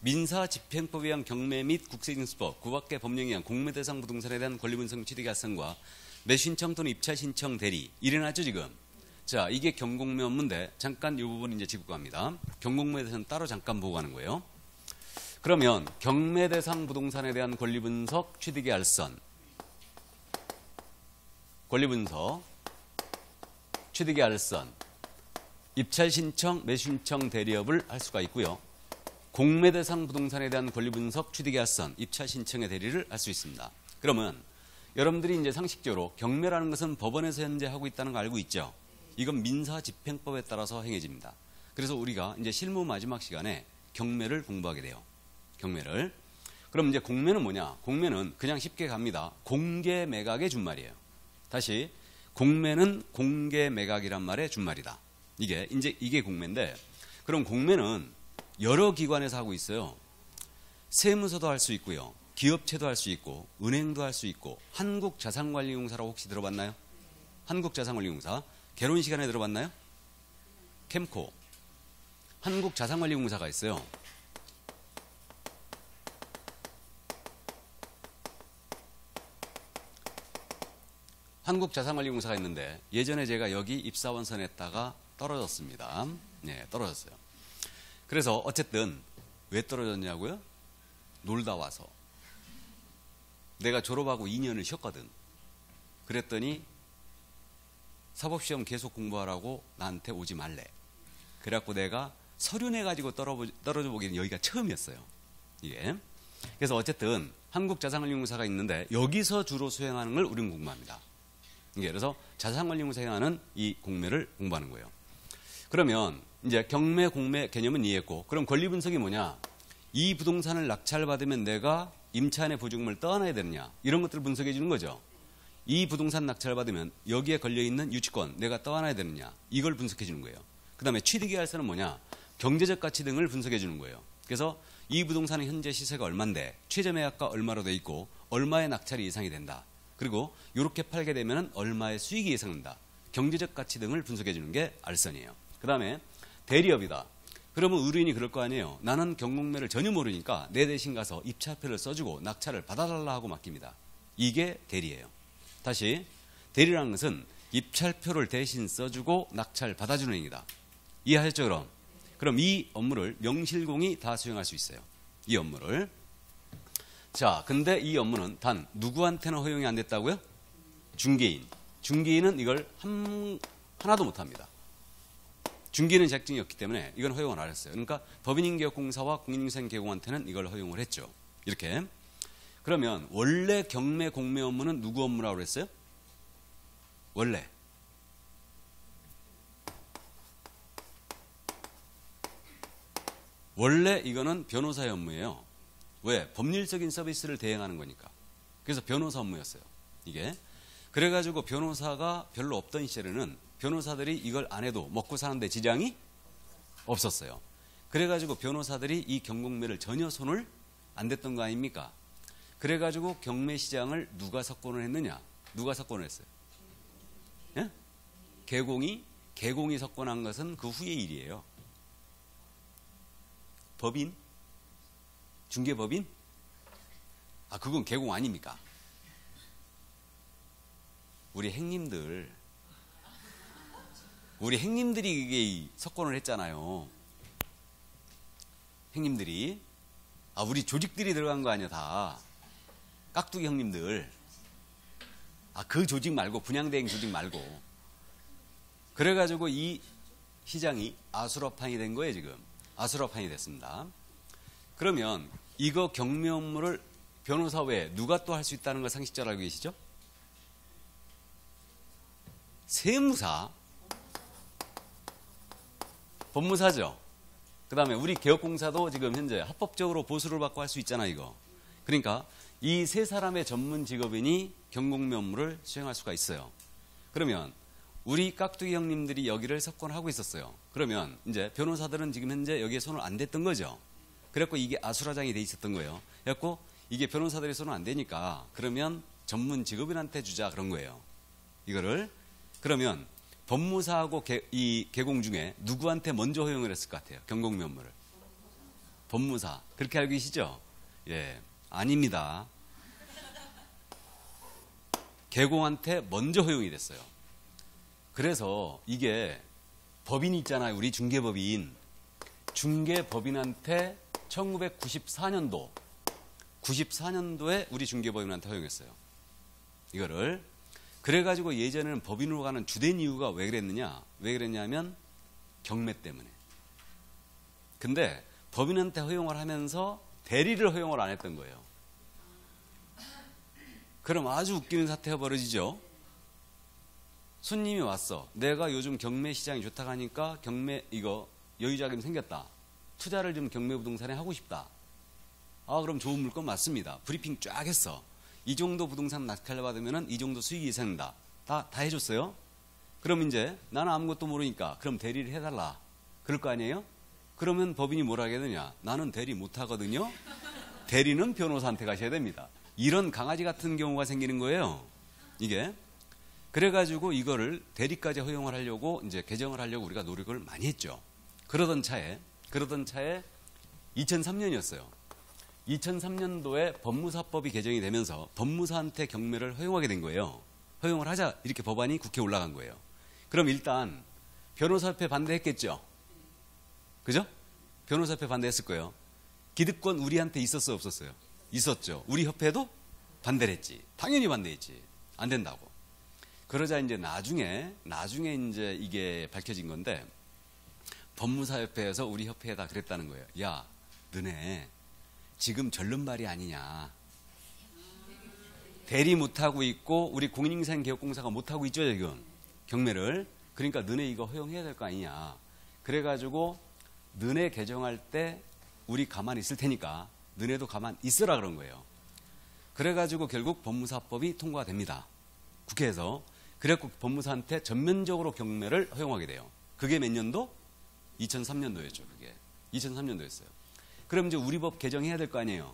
Speaker 1: 민사집행법에 의한 경매 및 국세징수법, 그 밖의 법령에 의한 공매 대상 부동산에 대한 권리분석 취득 약성과 매수신청 또는 입찰 신청 대리 일어났죠 지금. 자, 이게 경공매 업무인데 잠깐 이 부분 이제 짚고 갑니다. 경공매에 대해서는 따로 잠깐 보고 가는 거예요. 그러면 경매 대상 부동산에 대한 권리분석 취득의 알선, 권리분석 취득의 알선, 입찰 신청, 매수신청 대리업을 할 수가 있고요. 공매 대상 부동산에 대한 권리분석 취득의 알선, 입찰 신청의 대리를 할 수 있습니다. 그러면 여러분들이 이제 상식적으로 경매라는 것은 법원에서 현재 하고 있다는 거 알고 있죠? 이건 민사집행법에 따라서 행해집니다. 그래서 우리가 이제 실무 마지막 시간에 경매를 공부하게 돼요. 경매를. 그럼 이제 공매는 뭐냐? 공매는 그냥 쉽게 갑니다. 공개 매각의 준말이에요. 다시 공매는 공개 매각이란 말의 준말이다. 이게 공매인데, 그럼 공매는 여러 기관에서 하고 있어요. 세무서도 할 수 있고요. 기업체도 할 수 있고, 은행도 할 수 있고, 한국자산관리공사라고 혹시 들어봤나요? 한국자산관리공사. 개론 시간에 들어봤나요? 캠코. 한국자산관리공사가 있어요. 한국자산관리공사가 있는데 예전에 제가 여기 입사원서 냈다가 떨어졌습니다. 네, 떨어졌어요. 그래서 어쨌든 왜 떨어졌냐고요? 놀다 와서. 내가 졸업하고 2년을 쉬었거든. 그랬더니 사법시험 계속 공부하라고 나한테 오지 말래. 그래갖고 내가 서류 내가지고 떨어져 보기는 여기가 처음이었어요. 이게. 그래서 어쨌든 한국자산관리공사가 있는데 여기서 주로 수행하는 걸 우리는 공부합니다. 이게 그래서 자산관리공사에 하는 이 공매를 공부하는 거예요. 그러면 이제 경매, 공매 개념은 이해했고, 그럼 권리분석이 뭐냐? 이 부동산을 낙찰받으면 내가 임차인의 보증금을 떠안아야 되느냐? 이런 것들을 분석해 주는 거죠. 이 부동산 낙찰받으면 여기에 걸려있는 유치권 내가 떠안아야 되느냐? 이걸 분석해 주는 거예요. 그 다음에 취득의 알선은 뭐냐? 경제적 가치 등을 분석해 주는 거예요. 그래서 이 부동산의 현재 시세가 얼마인데 최저 매각가 얼마로 돼 있고 얼마의 낙찰이 예상이 된다. 그리고 이렇게 팔게 되면 얼마의 수익이 예상된다. 경제적 가치 등을 분석해 주는 게 알선이에요. 그 다음에 대리업이다. 그러면 의뢰인이 그럴 거 아니에요. 나는 경공매를 전혀 모르니까 내 대신 가서 입찰표를 써주고 낙찰을 받아달라 하고 맡깁니다. 이게 대리예요. 다시 대리라는 것은 입찰표를 대신 써주고 낙찰 받아주는 행위다. 이해하셨죠 그럼? 그럼 이 업무를 명실공히 다 수행할 수 있어요. 이 업무를. 자, 근데 이 업무는 단 누구한테는 허용이 안 됐다고요? 중개인. 중개인은 이걸 하나도 못합니다. 중개인은 자격증이 없기 때문에 이건 허용을 안 했어요. 그러니까 법인인계업공사와 공인인계공한테는 이걸 허용을 했죠. 이렇게. 그러면 원래 경매 공매 업무는 누구 업무라고 그랬어요? 원래. 원래 이거는 변호사의 업무예요. 왜? 법률적인 서비스를 대행하는 거니까. 그래서 변호사 업무였어요. 이게. 그래가지고 변호사가 별로 없던 시절에는 변호사들이 이걸 안 해도 먹고 사는데 지장이 없었어요. 그래가지고 변호사들이 이 경공매를 전혀 손을 안 댔던 거 아닙니까? 그래가지고 경매 시장을 누가 석권을 했느냐? 누가 석권을 했어요? 예? 개공이 석권한 것은 그 후의 일이에요. 법인? 중개법인? 아, 그건 개공 아닙니까? 우리 행님들이 이게 석권을 했잖아요. 행님들이. 아, 우리 조직들이 들어간 거 아니야, 다. 깍두기 형님들. 아, 그 조직 말고, 분양대행 조직 말고. 그래가지고 이 시장이 아수라판이 된 거예요, 지금. 아수라판이 됐습니다. 그러면 이거 경매 업무를 변호사 외에 누가 또 할 수 있다는 걸 상식적으로 알고 계시죠? 세무사, 법무사죠. 그 다음에 우리 개업공사도 지금 현재 합법적으로 보수를 받고 할 수 있잖아, 이거. 그러니까 이 세 사람의 전문 직업인이 경공매 업무를 수행할 수가 있어요. 그러면 우리 깍두기 형님들이 여기를 석권하고 있었어요. 그러면 이제 변호사들은 지금 현재 여기에 손을 안 댔던 거죠. 그래갖고 이게 아수라장이 돼 있었던 거예요. 그래갖고 이게 변호사들이 손을 안 대니까 그러면 전문 직업인한테 주자 그런 거예요. 이거를. 그러면 법무사하고 이 개공 중에 누구한테 먼저 허용을 했을 것 같아요? 경공매 업무를. 법무사. 그렇게 알고 계시죠? 예. 아닙니다. 개공한테 먼저 허용이 됐어요. 그래서 이게 법인이 있잖아요. 우리 중개법인. 중개법인한테 1994년도에 우리 중개법인한테 허용했어요. 이거를. 그래가지고 예전에는 법인으로 가는 주된 이유가 왜 그랬느냐? 왜 그랬냐면 경매 때문에. 근데 법인한테 허용을 하면서 대리를 허용을 안 했던 거예요. 그럼 아주 웃기는 사태가 벌어지죠. 손님이 왔어. 내가 요즘 경매 시장이 좋다고 하니까 경매 이거 여유자금이 생겼다. 투자를 좀 경매 부동산에 하고 싶다. 아, 그럼 좋은 물건 맞습니다. 브리핑 쫙 했어. 이 정도 부동산 낙찰 받으면 이 정도 수익이 예상된다. 다 해줬어요. 그럼 이제 나는 아무것도 모르니까 그럼 대리를 해달라. 그럴 거 아니에요? 그러면 법인이 뭐라 하겠느냐? 나는 대리 못하거든요. 대리는 변호사한테 가셔야 됩니다. 이런 강아지 같은 경우가 생기는 거예요. 이게. 그래가지고 이거를 대리까지 허용을 하려고 이제 개정을 하려고 우리가 노력을 많이 했죠. 그러던 차에 2003년이었어요. 2003년도에 법무사법이 개정이 되면서 법무사한테 경매를 허용하게 된 거예요. 허용을 하자 이렇게 법안이 국회에 올라간 거예요. 그럼 일단 변호사협회 반대했겠죠. 그죠? 변호사협회 반대했을 거예요. 기득권 우리한테 있었어요, 없었어요? 있었죠. 우리 협회도 반대를 했지. 당연히 반대했지. 안 된다고. 그러자 이제 나중에 이제 이게 밝혀진 건데 법무사협회에서 우리 협회에다 그랬다는 거예요. 야, 너네 지금 절름발이 아니냐. 대리 못하고 있고 우리 공인인계개혁공사가 못하고 있죠, 지금. 경매를. 그러니까 너네 이거 허용해야 될 거 아니냐. 그래가지고 너네 개정할 때 우리 가만히 있을 테니까 너네도 가만히 있으라 그런 거예요. 그래가지고 결국 법무사법이 통과가 됩니다. 국회에서. 그래갖고 법무사한테 전면적으로 경매를 허용하게 돼요. 그게 몇 년도? 2003년도였죠. 그게 2003년도였어요. 그럼 이제 우리 법 개정해야 될 거 아니에요.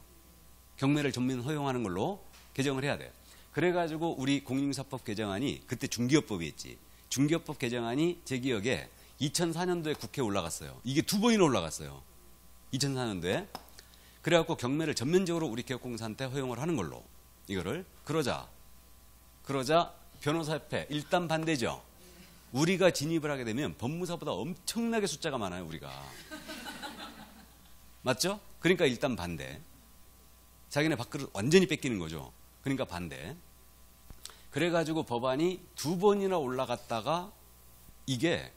Speaker 1: 경매를 전면 허용하는 걸로 개정을 해야 돼요. 그래가지고 우리 공인인사법 개정안이 그때 중개업법이었지. 중개업법 개정안이 제 기억에 2004년도에 국회에 올라갔어요. 이게 2번이나 올라갔어요. 2004년도에. 그래갖고 경매를 전면적으로 우리 개업공사한테 허용을 하는 걸로 이거를. 그러자 변호사협회 일단 반대죠. 우리가 진입을 하게 되면 법무사보다 엄청나게 숫자가 많아요, 우리가. 맞죠? 그러니까 일단 반대. 자기네 밥그릇 완전히 뺏기는 거죠. 그러니까 반대. 그래가지고 법안이 2번이나 올라갔다가 이게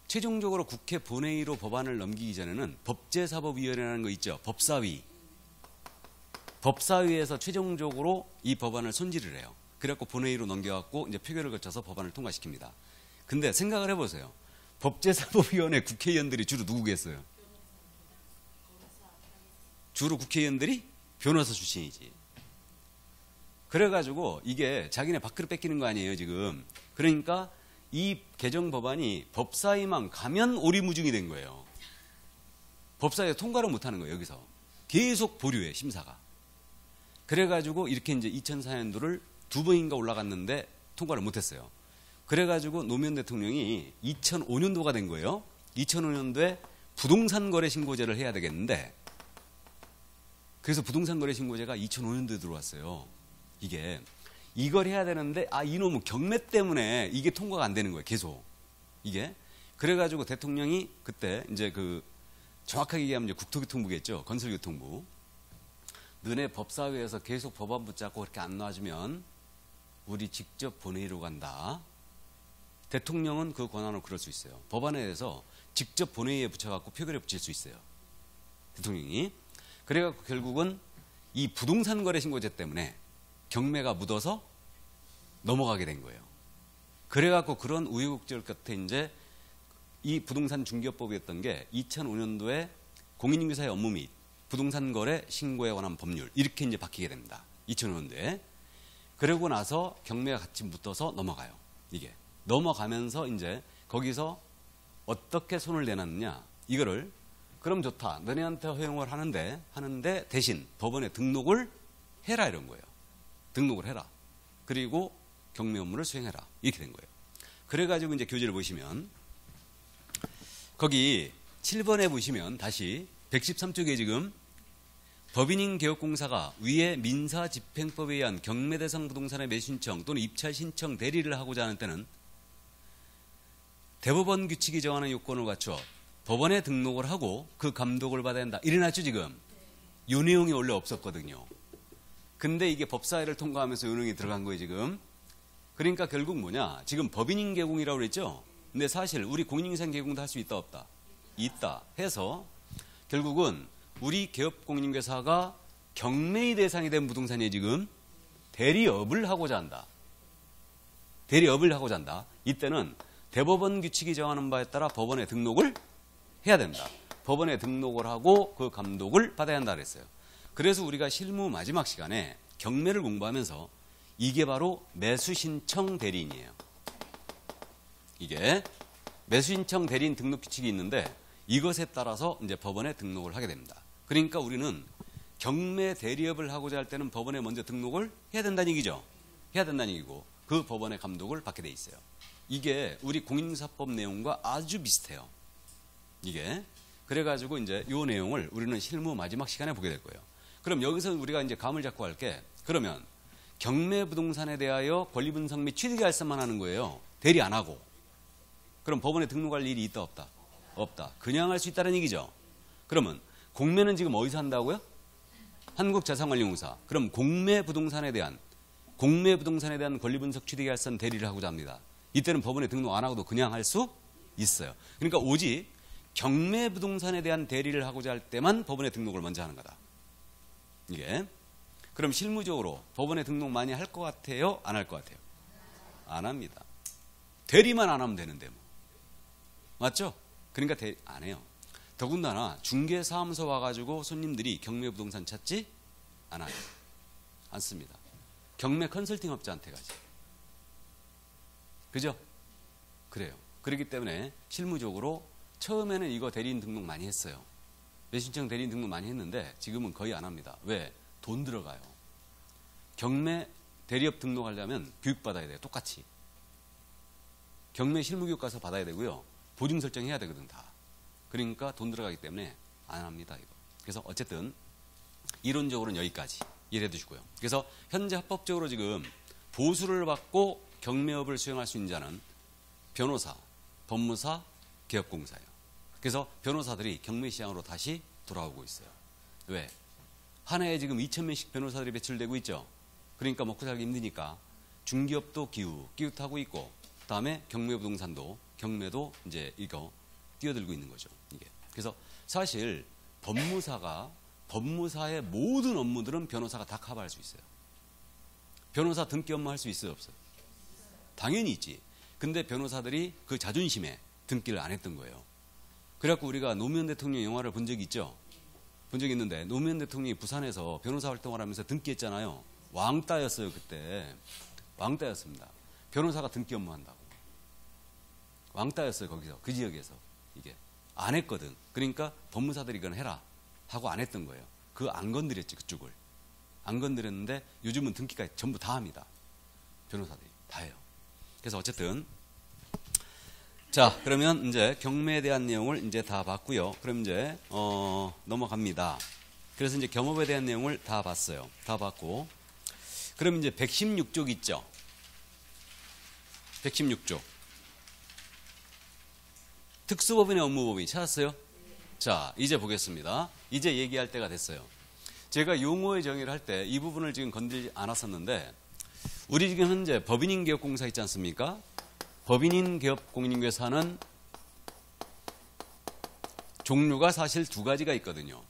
Speaker 1: 최종적으로 국회 본회의로 법안을 넘기기 전에는 법제사법위원회라는 거 있죠. 법사위. 법사위에서 최종적으로 이 법안을 손질을 해요. 그래갖고 본회의로 넘겨갖고 이제 표결을 거쳐서 법안을 통과시킵니다. 근데 생각을 해보세요. 법제사법위원회 국회의원들이 주로 누구겠어요? 주로 국회의원들이 변호사 출신이지. 그래가지고 이게 자기네 밥그릇 뺏기는 거 아니에요, 지금. 그러니까 이 개정 법안이 법사위만 가면 오리무중이 된 거예요. 법사위에 통과를 못하는 거예요, 여기서. 계속 보류해, 심사가. 그래가지고 이렇게 이제 2004년도를 2번인가 올라갔는데 통과를 못했어요. 그래가지고 노무현 대통령이 2005년도가 된 거예요. 2005년도에 부동산 거래 신고제를 해야 되겠는데, 그래서 부동산 거래 신고제가 2005년도에 들어왔어요. 이걸 해야 되는데, 이놈의 경매 때문에 이게 통과가 안 되는 거예요, 계속. 이게. 그래가지고 대통령이 그때 이제 정확하게 얘기하면 이제 국토교통부겠죠. 건설교통부. 너네 법사위에서 계속 법안 붙잡고 그렇게 안 놔주면 우리 직접 본회의로 간다. 대통령은 그 권한으로 그럴 수 있어요. 법안에 대해서 직접 본회의에 붙여갖고 표결에 붙일 수 있어요. 대통령이. 그래갖고 결국은 이 부동산 거래 신고제 때문에 경매가 묻어서 넘어가게 된 거예요. 그래갖고 그런 우여곡절 끝에 이제 이 부동산 중개업법이었던 게 2005년도에 공인중개사의 업무 및 부동산 거래 신고에 관한 법률 이렇게 이제 바뀌게 됩니다. 2005년도에. 그러고 나서 경매가 같이 붙어서 넘어가요. 이게. 넘어가면서 이제 거기서 어떻게 손을 내놨느냐. 이거를 그럼 좋다. 너네한테 허용을 하는데 대신 법원에 등록을 해라 이런 거예요. 등록을 해라. 그리고 경매 업무를 수행해라. 이렇게 된 거예요. 그래가지고 이제 교재를 보시면 거기 7번에 보시면 다시 113쪽에 지금 법인인 개업공사가 위에 민사집행법에 의한 경매 대상 부동산의 매수 신청 또는 입찰 신청 대리를 하고자 하는 때는 대법원 규칙이 정하는 요건을 갖춰 법원에 등록을 하고 그 감독을 받아야 한다. 이래놨죠 지금. 요 내용이 원래 없었거든요. 근데 이게 법사위를 통과하면서 요 내용이 들어간 거예요 지금. 그러니까 결국 뭐냐. 지금 법인인 개공이라고 그랬죠. 근데 사실 우리 공인인증 개공도 할 수 있다 없다? 있다 해서 결국은 우리 개업공인중개사가 경매의 대상이 된 부동산에 지금 대리업을 하고자 한다. 대리업을 하고자 한다. 이때는 대법원 규칙이 정하는 바에 따라 법원에 등록을 해야 된다. 법원에 등록을 하고 그 감독을 받아야 한다 그랬어요. 그래서 우리가 실무 마지막 시간에 경매를 공부하면서 이게 바로 매수신청 대리인이에요. 이게 매수신청 대리인 등록 규칙이 있는데 이것에 따라서 이제 법원에 등록을 하게 됩니다. 그러니까 우리는 경매 대리업을 하고자 할 때는 법원에 먼저 등록을 해야 된다는 얘기죠. 해야 된다는 얘기고 그 법원의 감독을 받게 돼 있어요. 이게 우리 공인사법 내용과 아주 비슷해요. 이게. 그래가지고 이제 이 내용을 우리는 실무 마지막 시간에 보게 될 거예요. 그럼 여기서 우리가 이제 감을 잡고 할게. 그러면 경매 부동산에 대하여 권리 분석 및 취득 결산만 하는 거예요. 대리 안 하고. 그럼 법원에 등록할 일이 있다 없다? 없다. 그냥 할 수 있다는 얘기죠. 그러면 공매는 지금 어디서 한다고요? 한국자산관리공사. 그럼 공매 부동산에 대한 권리 분석 취득 결산 대리를 하고자 합니다. 이때는 법원에 등록 안 하고도 그냥 할 수 있어요. 그러니까 오직 경매 부동산에 대한 대리를 하고자 할 때만 법원에 등록을 먼저 하는 거다. 이게. 그럼 실무적으로 법원에 등록 많이 할 것 같아요? 안 할 것 같아요? 안 합니다. 대리만 안 하면 되는데 뭐. 맞죠? 그러니까 안 해요. 더군다나 중개사무소 와가지고 손님들이 경매 부동산 찾지 않아요. 않습니다. 경매 컨설팅 업자한테 가지. 그죠? 그래요. 그렇기 때문에 실무적으로 처음에는 이거 대리인 등록 많이 했어요. 매수신청 대리인 등록 많이 했는데 지금은 거의 안 합니다. 왜? 돈 들어가요. 경매 대리업 등록하려면 교육받아야 돼요. 똑같이. 경매 실무교육 가서 받아야 되고요. 보증 설정해야 되거든 다. 그러니까 돈 들어가기 때문에 안 합니다. 이거. 그래서 어쨌든 이론적으로는 여기까지 이해해 두시고요. 그래서 현재 합법적으로 지금 보수를 받고 경매업을 수행할 수 있는 자는 변호사, 법무사, 개업공사예요. 그래서 변호사들이 경매시장으로 다시 돌아오고 있어요. 왜? 한 해에 지금 2,000명씩 변호사들이 배출되고 있죠. 그러니까 먹고 살기 힘드니까 중기업도 기웃하고 있고, 그다음에 경매부동산도 경매도 이제 이거 뛰어들고 있는 거죠. 이게. 그래서 사실 법무사의 모든 업무들은 변호사가 다 커버할 수 있어요. 변호사 등기 업무 할 수 있어요, 없어요? 당연히 있지. 근데 변호사들이 그 자존심에 등기를 안 했던 거예요. 그래갖고 우리가 노무현 대통령 영화를 본 적이 있죠. 본 적이 있는데 노무현 대통령이 부산에서 변호사 활동을 하면서 등기했잖아요. 왕따였어요, 그때. 왕따였습니다. 변호사가 등기 업무 한다고. 왕따였어요, 거기서. 그 지역에서. 이게. 안 했거든. 그러니까 법무사들이 이건 해라 하고 안 했던 거예요. 그거 안 건드렸지, 그쪽을. 안 건드렸는데 요즘은 등기까지 전부 다 합니다. 변호사들이 다 해요. 그래서 어쨌든 자, 그러면 이제 경매에 대한 내용을 이제 다 봤고요. 그럼 이제 넘어갑니다. 그래서 이제 겸업에 대한 내용을 다 봤어요. 다 봤고, 그럼 이제 116쪽 있죠. 116쪽. 특수법인의 업무법인 찾았어요? 자, 이제 보겠습니다. 이제 얘기할 때가 됐어요. 제가 용어의 정의를 할 때 이 부분을 지금 건들지 않았었는데, 우리 지금 현재 법인인 개업공사 있지 않습니까? 법인인 개업공인중개사는 종류가 사실 두 가지가 있거든요.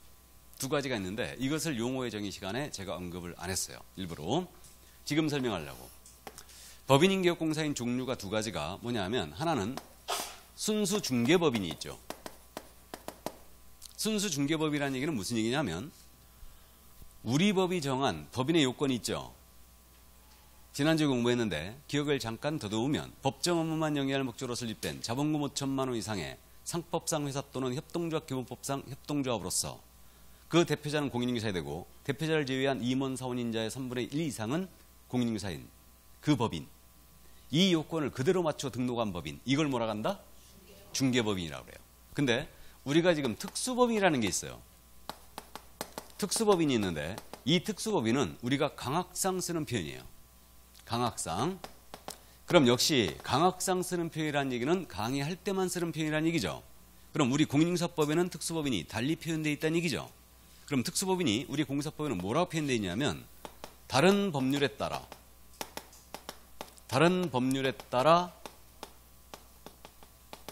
Speaker 1: 두 가지가 있는데 이것을 용어의 정의 시간에 제가 언급을 안 했어요. 일부러. 지금 설명하려고. 법인인 개업공사인 종류가 두 가지가 뭐냐면, 하나는 순수 중개법인이 있죠. 순수 중개법이라는 얘기는 무슨 얘기냐면, 우리 법이 정한 법인의 요건이 있죠. 지난주에 공부했는데 기억을 잠깐 더듬으면 법정 업무만 영위할 목적으로 설립된 자본금 5천만 원 이상의 상법상 회사 또는 협동조합 기본법상 협동조합으로서 그 대표자는 공인중개사가 되고, 대표자를 제외한 임원 사원인자의 3분의 1 이상은 공인중개사인 그 법인, 이 요건을 그대로 맞춰 등록한 법인, 이걸 뭐라 한다? 중개법인이라고 그래요. 근데 우리가 지금 특수법인이라는 게 있어요. 특수법인이 있는데 이 특수법인은 우리가 강학상 쓰는 표현이에요. 강학상. 그럼 역시 강학상 쓰는 표현이라는 얘기는 강의할 때만 쓰는 표현이라는 얘기죠. 그럼 우리 공인중개사법에는 특수법인이 달리 표현되어 있다는 얘기죠. 그럼 특수법인이 우리 공사법에는 뭐라고 표현되어 있냐면, 다른 법률에 따라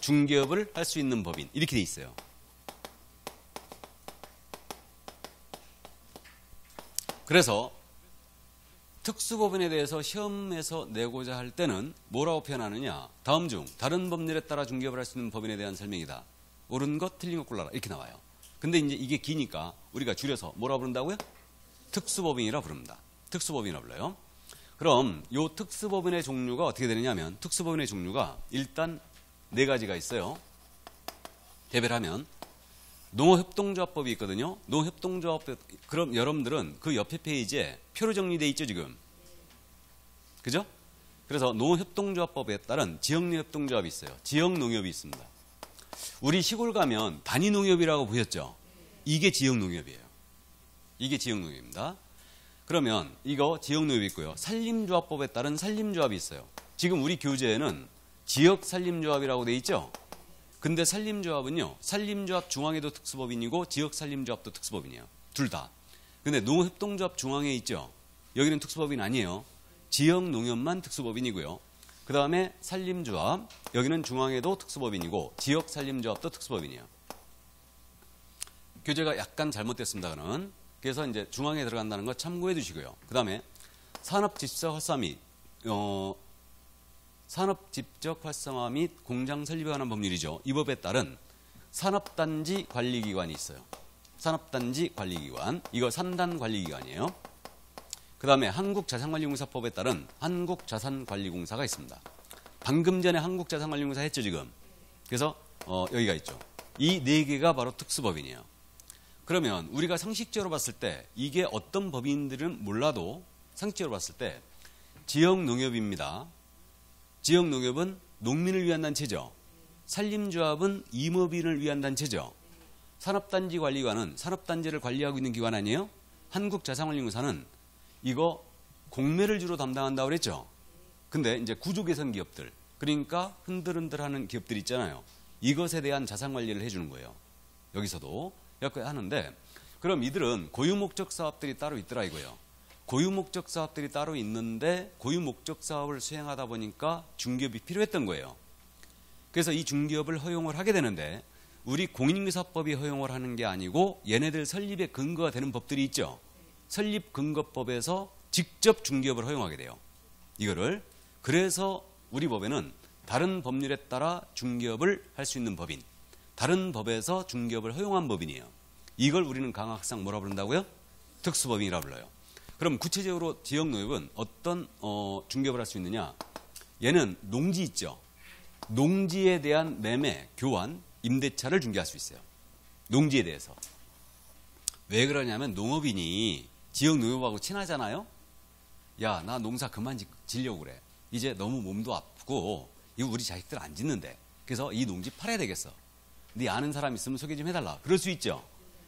Speaker 1: 중개업을 할 수 있는 법인, 이렇게 돼 있어요. 그래서 특수법인에 대해서 시험에서 내고자 할 때는 뭐라고 표현하느냐, 다음 중 다른 법률에 따라 중개업을 할 수 있는 법인에 대한 설명이다. 옳은 것 틀린 것 골라라, 이렇게 나와요. 근데 이제 이게 기니까 우리가 줄여서 뭐라 부른다고요? 특수법인이라 부릅니다. 특수법인이라 불러요. 그럼 이 특수법인의 종류가 어떻게 되느냐면, 특수법인의 종류가 일단 네 가지가 있어요. 대별을 하면 농어협동조합법이 있거든요. 농어협동조합법. 그럼 여러분들은 그 옆에 페이지에 표로 정리되어 있죠, 지금. 그죠? 그래서 농어협동조합법에 따른 지역농협동조합이 있어요. 지역농협이 있습니다. 우리 시골 가면 단위농협이라고 보셨죠? 이게 지역농협이에요. 이게 지역농협입니다. 그러면 이거 지역농협이 있고요. 산림조합법에 따른 산림조합이 있어요. 지금 우리 교재에는 지역산림조합이라고 돼 있죠? 근데 산림조합은요, 산림조합 중앙에도 특수법인이고 지역산림조합도 특수법인이에요. 둘 다. 근데 농협동조합 중앙에 있죠? 여기는 특수법인 아니에요. 지역농협만 특수법인이고요. 그 다음에 산림조합, 여기는 중앙에도 특수법인이고 지역산림조합도 특수법인이에요. 교재가 약간 잘못됐습니다, 그는. 그래서 이제 중앙에 들어간다는 거 참고해 주시고요. 그 다음에 산업집적 활성화 및 산업집적 활성화 및 공장 설립에 관한 법률이죠. 이 법에 따른 산업단지 관리기관이 있어요. 산업단지 관리기관. 이거 산단관리기관이에요. 그 다음에 한국자산관리공사법에 따른 한국자산관리공사가 있습니다. 방금 전에 한국자산관리공사 했죠, 지금. 그래서 여기가 있죠. 이 네 개가 바로 특수법인이에요. 그러면 우리가 상식적으로 봤을 때 이게 어떤 법인들은 몰라도 상식적으로 봤을 때 지역농협입니다. 지역농협은 농민을 위한 단체죠. 산림조합은 임업인을 위한 단체죠. 산업단지관리관은 산업단지를 관리하고 있는 기관 아니에요? 한국자산관리공사는 이거 공매를 주로 담당한다고 그랬죠. 근데 이제 구조 개선 기업들, 그러니까 흔들흔들하는 기업들 있잖아요. 이것에 대한 자산 관리를 해주는 거예요. 여기서도 이렇게 하는데, 그럼 이들은 고유 목적 사업들이 따로 있더라 이거예요. 고유 목적 사업들이 따로 있는데 고유 목적 사업을 수행하다 보니까 중개업이 필요했던 거예요. 그래서 이 중개업을 허용을 하게 되는데, 우리 공인인계사업법이 허용을 하는 게 아니고 얘네들 설립의 근거가 되는 법들이 있죠. 설립근거법에서 직접 중개업을 허용하게 돼요. 이거를. 그래서 우리 법에는 다른 법률에 따라 중개업을 할 수 있는 법인, 다른 법에서 중개업을 허용한 법인이에요. 이걸 우리는 강학상 뭐라 부른다고요? 특수법인이라 불러요. 그럼 구체적으로 지역농협은 어떤 중개업을 할 수 있느냐? 얘는 농지 있죠. 농지에 대한 매매, 교환, 임대차를 중개할 수 있어요. 농지에 대해서. 왜 그러냐면 농업인이 지역농협하고 친하잖아요. 야, 나 농사 그만 지려고 그래. 이제 너무 몸도 아프고 이거 우리 자식들 안 짓는데. 그래서 이 농지 팔아야 되겠어. 네 아는 사람 있으면 소개 좀 해달라. 그럴 수 있죠.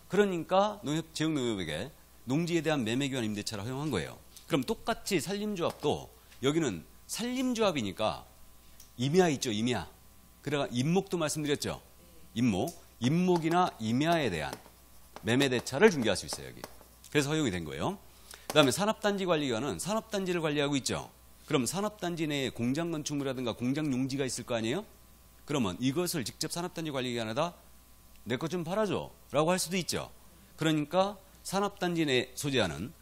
Speaker 1: 그러니까 지역농협에게 농지에 대한 매매, 교환, 임대차를 허용한 거예요. 그럼 똑같이 산림조합도 여기는 산림조합이니까 임야 있죠, 임야. 그래가 임목도 말씀드렸죠. 임목이나 임야에 대한 매매 대차를 중개할 수 있어요, 여기. 그래서 허용이 된 거예요. 그 다음에 산업단지관리기관은 산업단지를 관리하고 있죠. 그럼 산업단지 내에 공장 건축물이라든가 공장 용지가 있을 거 아니에요? 그러면 이것을 직접 산업단지 관리기관에다 내 것 좀 팔아줘 라고 할 수도 있죠. 그러니까 산업단지 내에 소재하는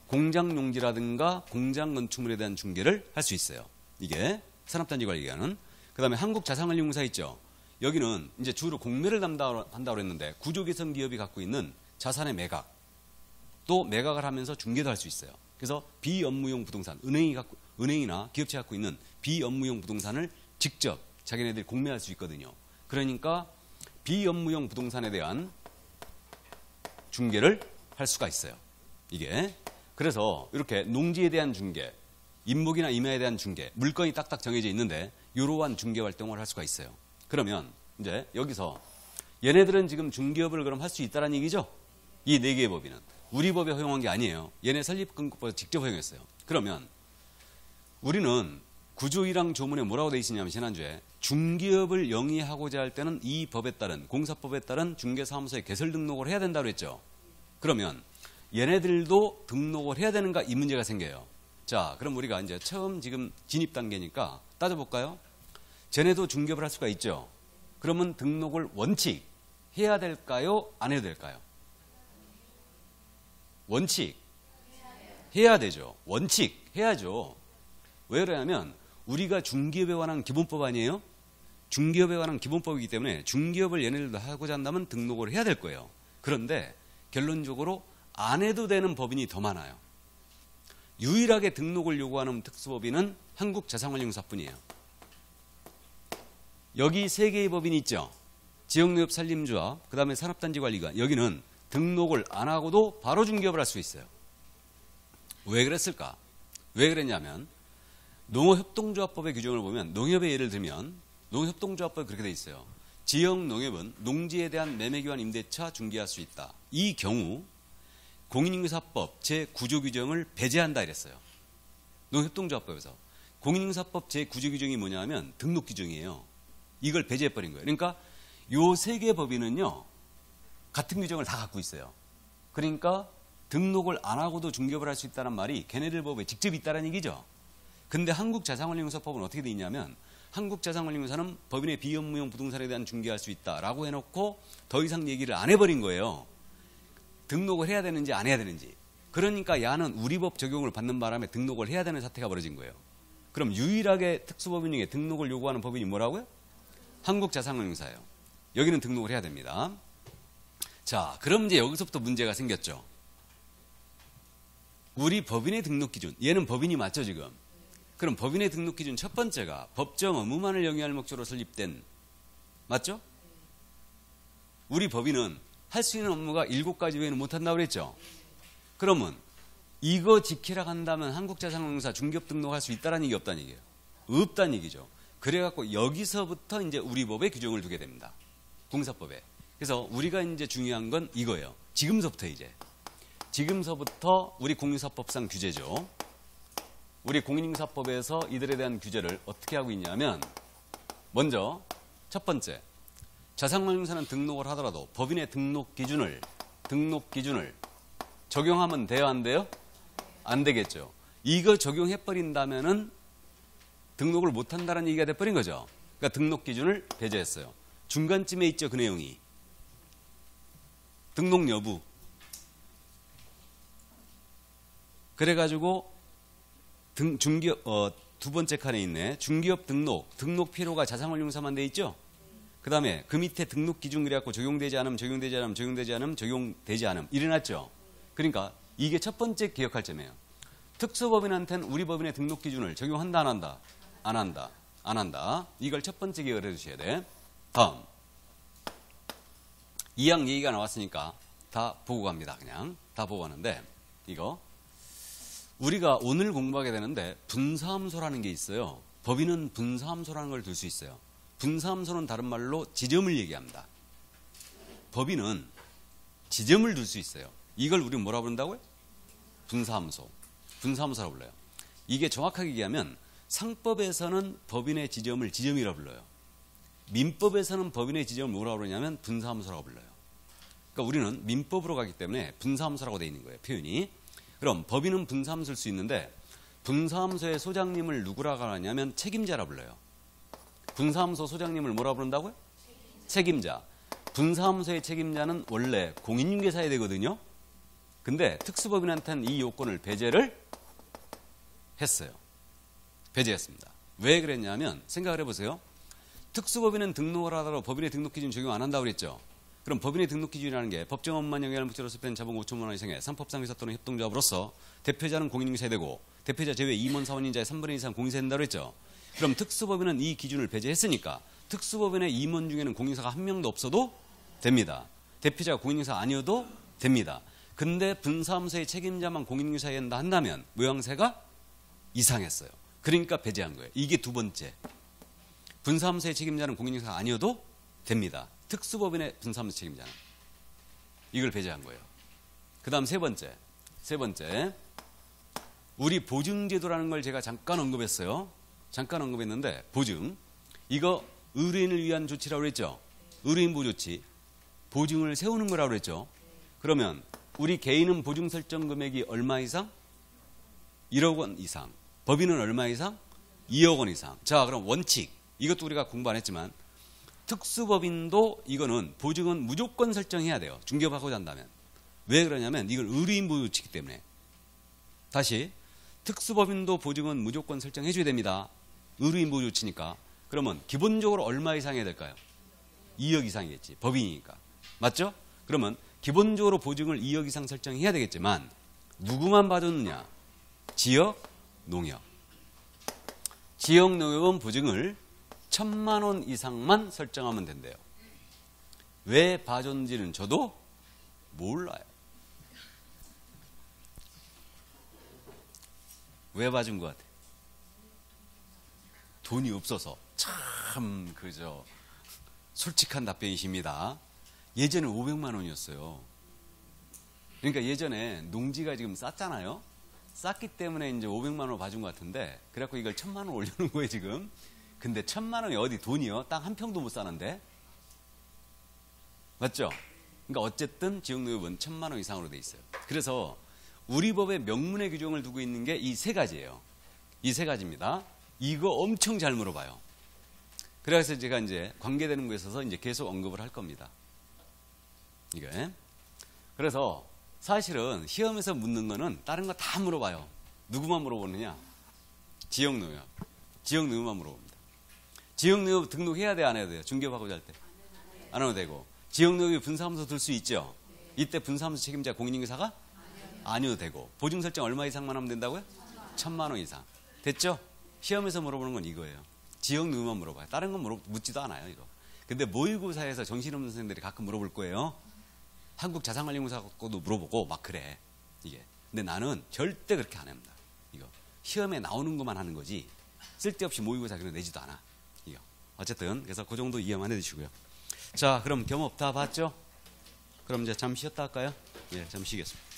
Speaker 1: 공장 용지라든가 공장 건축물에 대한 중개를 할 수 있어요. 이게 산업단지 관리기관은. 그 다음에 한국자산관리공사 있죠. 여기는 이제 주로 공매를 담당한다고 했는데 구조개선 기업이 갖고 있는 자산의 매각, 또 매각을 하면서 중개도 할 수 있어요. 그래서 비업무용 부동산, 은행이나 기업체 갖고 있는 비업무용 부동산을 직접 자기네들이 공매할 수 있거든요. 그러니까 비업무용 부동산에 대한 중개를 할 수가 있어요. 이게. 그래서 이렇게 농지에 대한 중개, 임목이나 임야에 대한 중개, 물건이 딱딱 정해져 있는데 이러한 중개 활동을 할 수가 있어요. 그러면 이제 여기서 얘네들은 지금 중개업을 그럼 할 수 있다는 얘기죠? 이 네 개의 법인은. 우리 법에 허용한 게 아니에요. 얘네 설립근거법에서 직접 허용했어요. 그러면 우리는 구조 1항 조문에 뭐라고 돼 있으냐면 지난주에 중개업을 영위하고자 할 때는 이 법에 따른 공사법에 따른 중개사무소에 개설 등록을 해야 된다고 했죠. 그러면 얘네들도 등록을 해야 되는가 이 문제가 생겨요. 자, 그럼 우리가 이제 처음 지금 진입 단계니까 따져볼까요? 쟤네도 중개업을 할 수가 있죠. 그러면 등록을 원칙 해야 될까요? 안 해도 될까요? 원칙 해야 되죠. 원칙 해야죠. 왜 그러냐면 우리가 중개업에 관한 기본법 아니에요? 중개업에 관한 기본법이기 때문에 중개업을 얘네들도 하고자 한다면 등록을 해야 될 거예요. 그런데 결론적으로 안 해도 되는 법인이 더 많아요. 유일하게 등록을 요구하는 특수법인은 한국자산관리공사뿐이에요. 여기 세 개의 법인이 있죠. 지역농협 산림조합, 그 다음에 산업단지관리관. 여기는 등록을 안 하고도 바로 중개업을 할 수 있어요. 왜 그랬을까? 왜 그랬냐면 농어협동조합법의 규정을 보면 농협의 예를 들면 농어협동조합법에 그렇게 돼 있어요. 지역농협은 농지에 대한 매매교환 임대차 중개할 수 있다. 이 경우 공인인계사법 제9조 규정을 배제한다 이랬어요. 농협동조합법에서. 공인인계사법 제9조 규정이 뭐냐면 등록 규정이에요. 이걸 배제해버린 거예요. 그러니까 요 세 개 법인은요. 같은 규정을 다 갖고 있어요. 그러니까 등록을 안 하고도 중개업을 할 수 있다는 말이 걔네들 법에 직접 있다는 얘기죠. 근데 한국자산관리공사법은 어떻게 돼 있냐면 한국자산관리공사는 법인의 비업무용 부동산에 대한 중개할 수 있다라고 해놓고 더 이상 얘기를 안 해버린 거예요. 등록을 해야 되는지 안 해야 되는지. 그러니까 야는 우리 법 적용을 받는 바람에 등록을 해야 되는 사태가 벌어진 거예요. 그럼 유일하게 특수법인 중에 등록을 요구하는 법인이 뭐라고요? 한국자산관리공사예요. 여기는 등록을 해야 됩니다. 자, 그럼 이제 여기서부터 문제가 생겼죠. 우리 법인의 등록 기준, 얘는 법인이 맞죠 지금? 그럼 법인의 등록 기준 첫 번째가 법정 업무만을 영위할 목적으로 설립된, 맞죠? 우리 법인은 할 수 있는 업무가 7가지 외에는 못한다고 그랬죠? 그러면 이거 지키라 한다면 한국자산관리공사 중개업 등록할 수 있다는 얘기 없다는 얘기예요. 없다는 얘기죠. 그래갖고 여기서부터 이제 우리 법에 규정을 두게 됩니다. 공사법에. 그래서 우리가 이제 중요한 건 이거예요. 지금서부터 우리 공유사법상 규제죠. 우리 공인인사법에서 이들에 대한 규제를 어떻게 하고 있냐면 먼저 첫 번째, 자산관리사는 등록을 하더라도 법인의 등록 기준을 적용하면 돼요, 안 돼요? 안 되겠죠. 이거 적용해버린다면은 등록을 못한다는 얘기가 돼버린 거죠. 그러니까 등록 기준을 배제했어요. 중간쯤에 있죠, 그 내용이. 등록 여부. 그래가지고 두 번째 칸에 있네. 중기업 등록 필요가 자산관리사만 돼 있죠. 그 다음에 그 밑에 등록 기준 그래갖고 적용되지 않음 이래놨죠. 그러니까 이게 첫 번째 기억할 점이에요. 특수법인한테는 우리 법인의 등록 기준을 적용한다, 안 한다? 안 한다. 이걸 첫 번째 기억을 해주셔야 돼. 다음. 2항 얘기가 나왔으니까 다 보고 갑니다. 그냥 다 보고 가는데 이거 우리가 오늘 공부하게 되는데 분사함소라는 게 있어요. 법인은 분사함소라는 걸 둘 수 있어요. 분사함소는 다른 말로 지점을 얘기합니다. 법인은 지점을 둘 수 있어요. 이걸 우리 뭐라 부른다고요? 분사함소라고 불러요. 이게 정확하게 얘기하면 상법에서는 법인의 지점을 지점이라고 불러요. 민법에서는 법인의 지점을 뭐라고 그러냐면 분사함소라고 불러요. 그러니까 우리는 민법으로 가기 때문에 분사함소라고 되어 있는 거예요. 표현이. 그럼 법인은 분사함소일 수 있는데 분사함소의 소장님을 누구라고 하냐면 책임자라 불러요. 분사함소 소장님을 뭐라 부른다고요? 책임자. 분사함소의 책임자는 원래 공인중개사야 되거든요. 근데 특수법인한테는 이 요건을 배제를 했어요. 배제했습니다. 왜 그랬냐면 생각을 해보세요. 특수법인은 등록을 하더라도 법인의 등록기준 적용 안 한다고 그랬죠. 그럼 법인의 등록기준이라는 게 법정 업무만 영위하는 목적으로 수립된 자본 5천만 원 이상의 상법상 회사 또는 협동조합으로서 대표자는 공인중개사야 되고 대표자 제외 임원 사원인자의 3분의 2 이상 공인사야 된다고 그랬죠. 그럼 특수법인은 이 기준을 배제했으니까 특수법인의 임원 중에는 공인사가 한 명도 없어도 됩니다. 대표자가 공인중개사 아니어도 됩니다. 근데 분사함소의 책임자만 공인중개사야 된다 한다면 모양새가 이상했어요. 그러니까 배제한 거예요. 이게 두 번째. 분사함소의 책임자는 공인중개사가 아니어도 됩니다. 특수법인의 분사함소 책임자는. 이걸 배제한 거예요. 그 다음 세 번째. 우리 보증제도라는 걸 제가 잠깐 언급했어요. 잠깐 언급했는데 보증. 이거 의뢰인을 위한 조치라고 그랬죠. 의뢰인 보조치. 보증을 세우는 거라고 그랬죠. 그러면 우리 개인은 보증 설정 금액이 얼마 이상? 1억 원 이상. 법인은 얼마 이상? 2억 원 이상. 자, 그럼 원칙. 이것도 우리가 공부 안 했지만 특수법인도 이거는 보증은 무조건 설정해야 돼요. 중개업하고자 한다면. 왜 그러냐면 이걸 의뢰인 보조치이기 때문에. 다시 특수법인도 보증은 무조건 설정해 줘야 됩니다. 의뢰인 보조치니까. 그러면 기본적으로 얼마 이상 해야 될까요? 2억 이상이겠지. 법인이니까. 맞죠? 그러면 기본적으로 보증을 2억 이상 설정해야 되겠지만 누구만 봐줬느냐? 지역, 농협. 지역, 농협은 보증을 1,000만 원 이상만 설정하면 된대요. 왜 봐줬는지는 저도 몰라요. 왜 봐준 것 같아요? 돈이 없어서. 참 그죠. 솔직한 답변이십니다. 예전에 500만 원이었어요. 그러니까 예전에 농지가 지금 쌌잖아요. 쌌기 때문에 이제 500만 원 봐준 것 같은데 그래갖고 이걸 1,000만 원 올려놓은 거예요 지금. 근데 1,000만 원이 어디 돈이요? 땅 한 평도 못 사는데. 맞죠? 그러니까 어쨌든 지역농협은 1,000만 원 이상으로 돼 있어요. 그래서 우리 법의 명문의 규정을 두고 있는 게 이 세 가지예요. 이 세 가지입니다. 이거 엄청 잘 물어봐요. 그래서 제가 이제 관계되는 거에 있어서 이제 계속 언급을 할 겁니다. 이게. 그래서 사실은 시험에서 묻는 거는 다른 거 다 물어봐요. 누구만 물어보느냐? 지역농협. 지역농협만 물어봅니다. 지역농협 등록해야 돼, 안 해야 돼요? 중개업하고자 할 때. 안 해도 되고. 지역농협이 분사함소 들 수 있죠? 이때 분사함소 책임자 공인중개사가? 아니어도 되고. 보증 설정 얼마 이상만 하면 된다고요? 1,000만 원 이상. 됐죠? 시험에서 물어보는 건 이거예요. 지역농협만 물어봐요. 다른 건 묻지도 않아요, 이거. 근데 모의고사에서 정신없는 선생님들이 가끔 물어볼 거예요. 한국자산관리공사도 물어보고 막 그래. 이게. 근데 나는 절대 그렇게 안 합니다. 이거. 시험에 나오는 것만 하는 거지. 쓸데없이 모의고사 그냥 내지도 않아. 이거. 어쨌든 그래서 그 정도 이해만 해주시고요. 자, 그럼 겸업 다 봤죠? 그럼 이제 잠시 쉬었다 할까요? 예, 잠시 쉬겠습니다.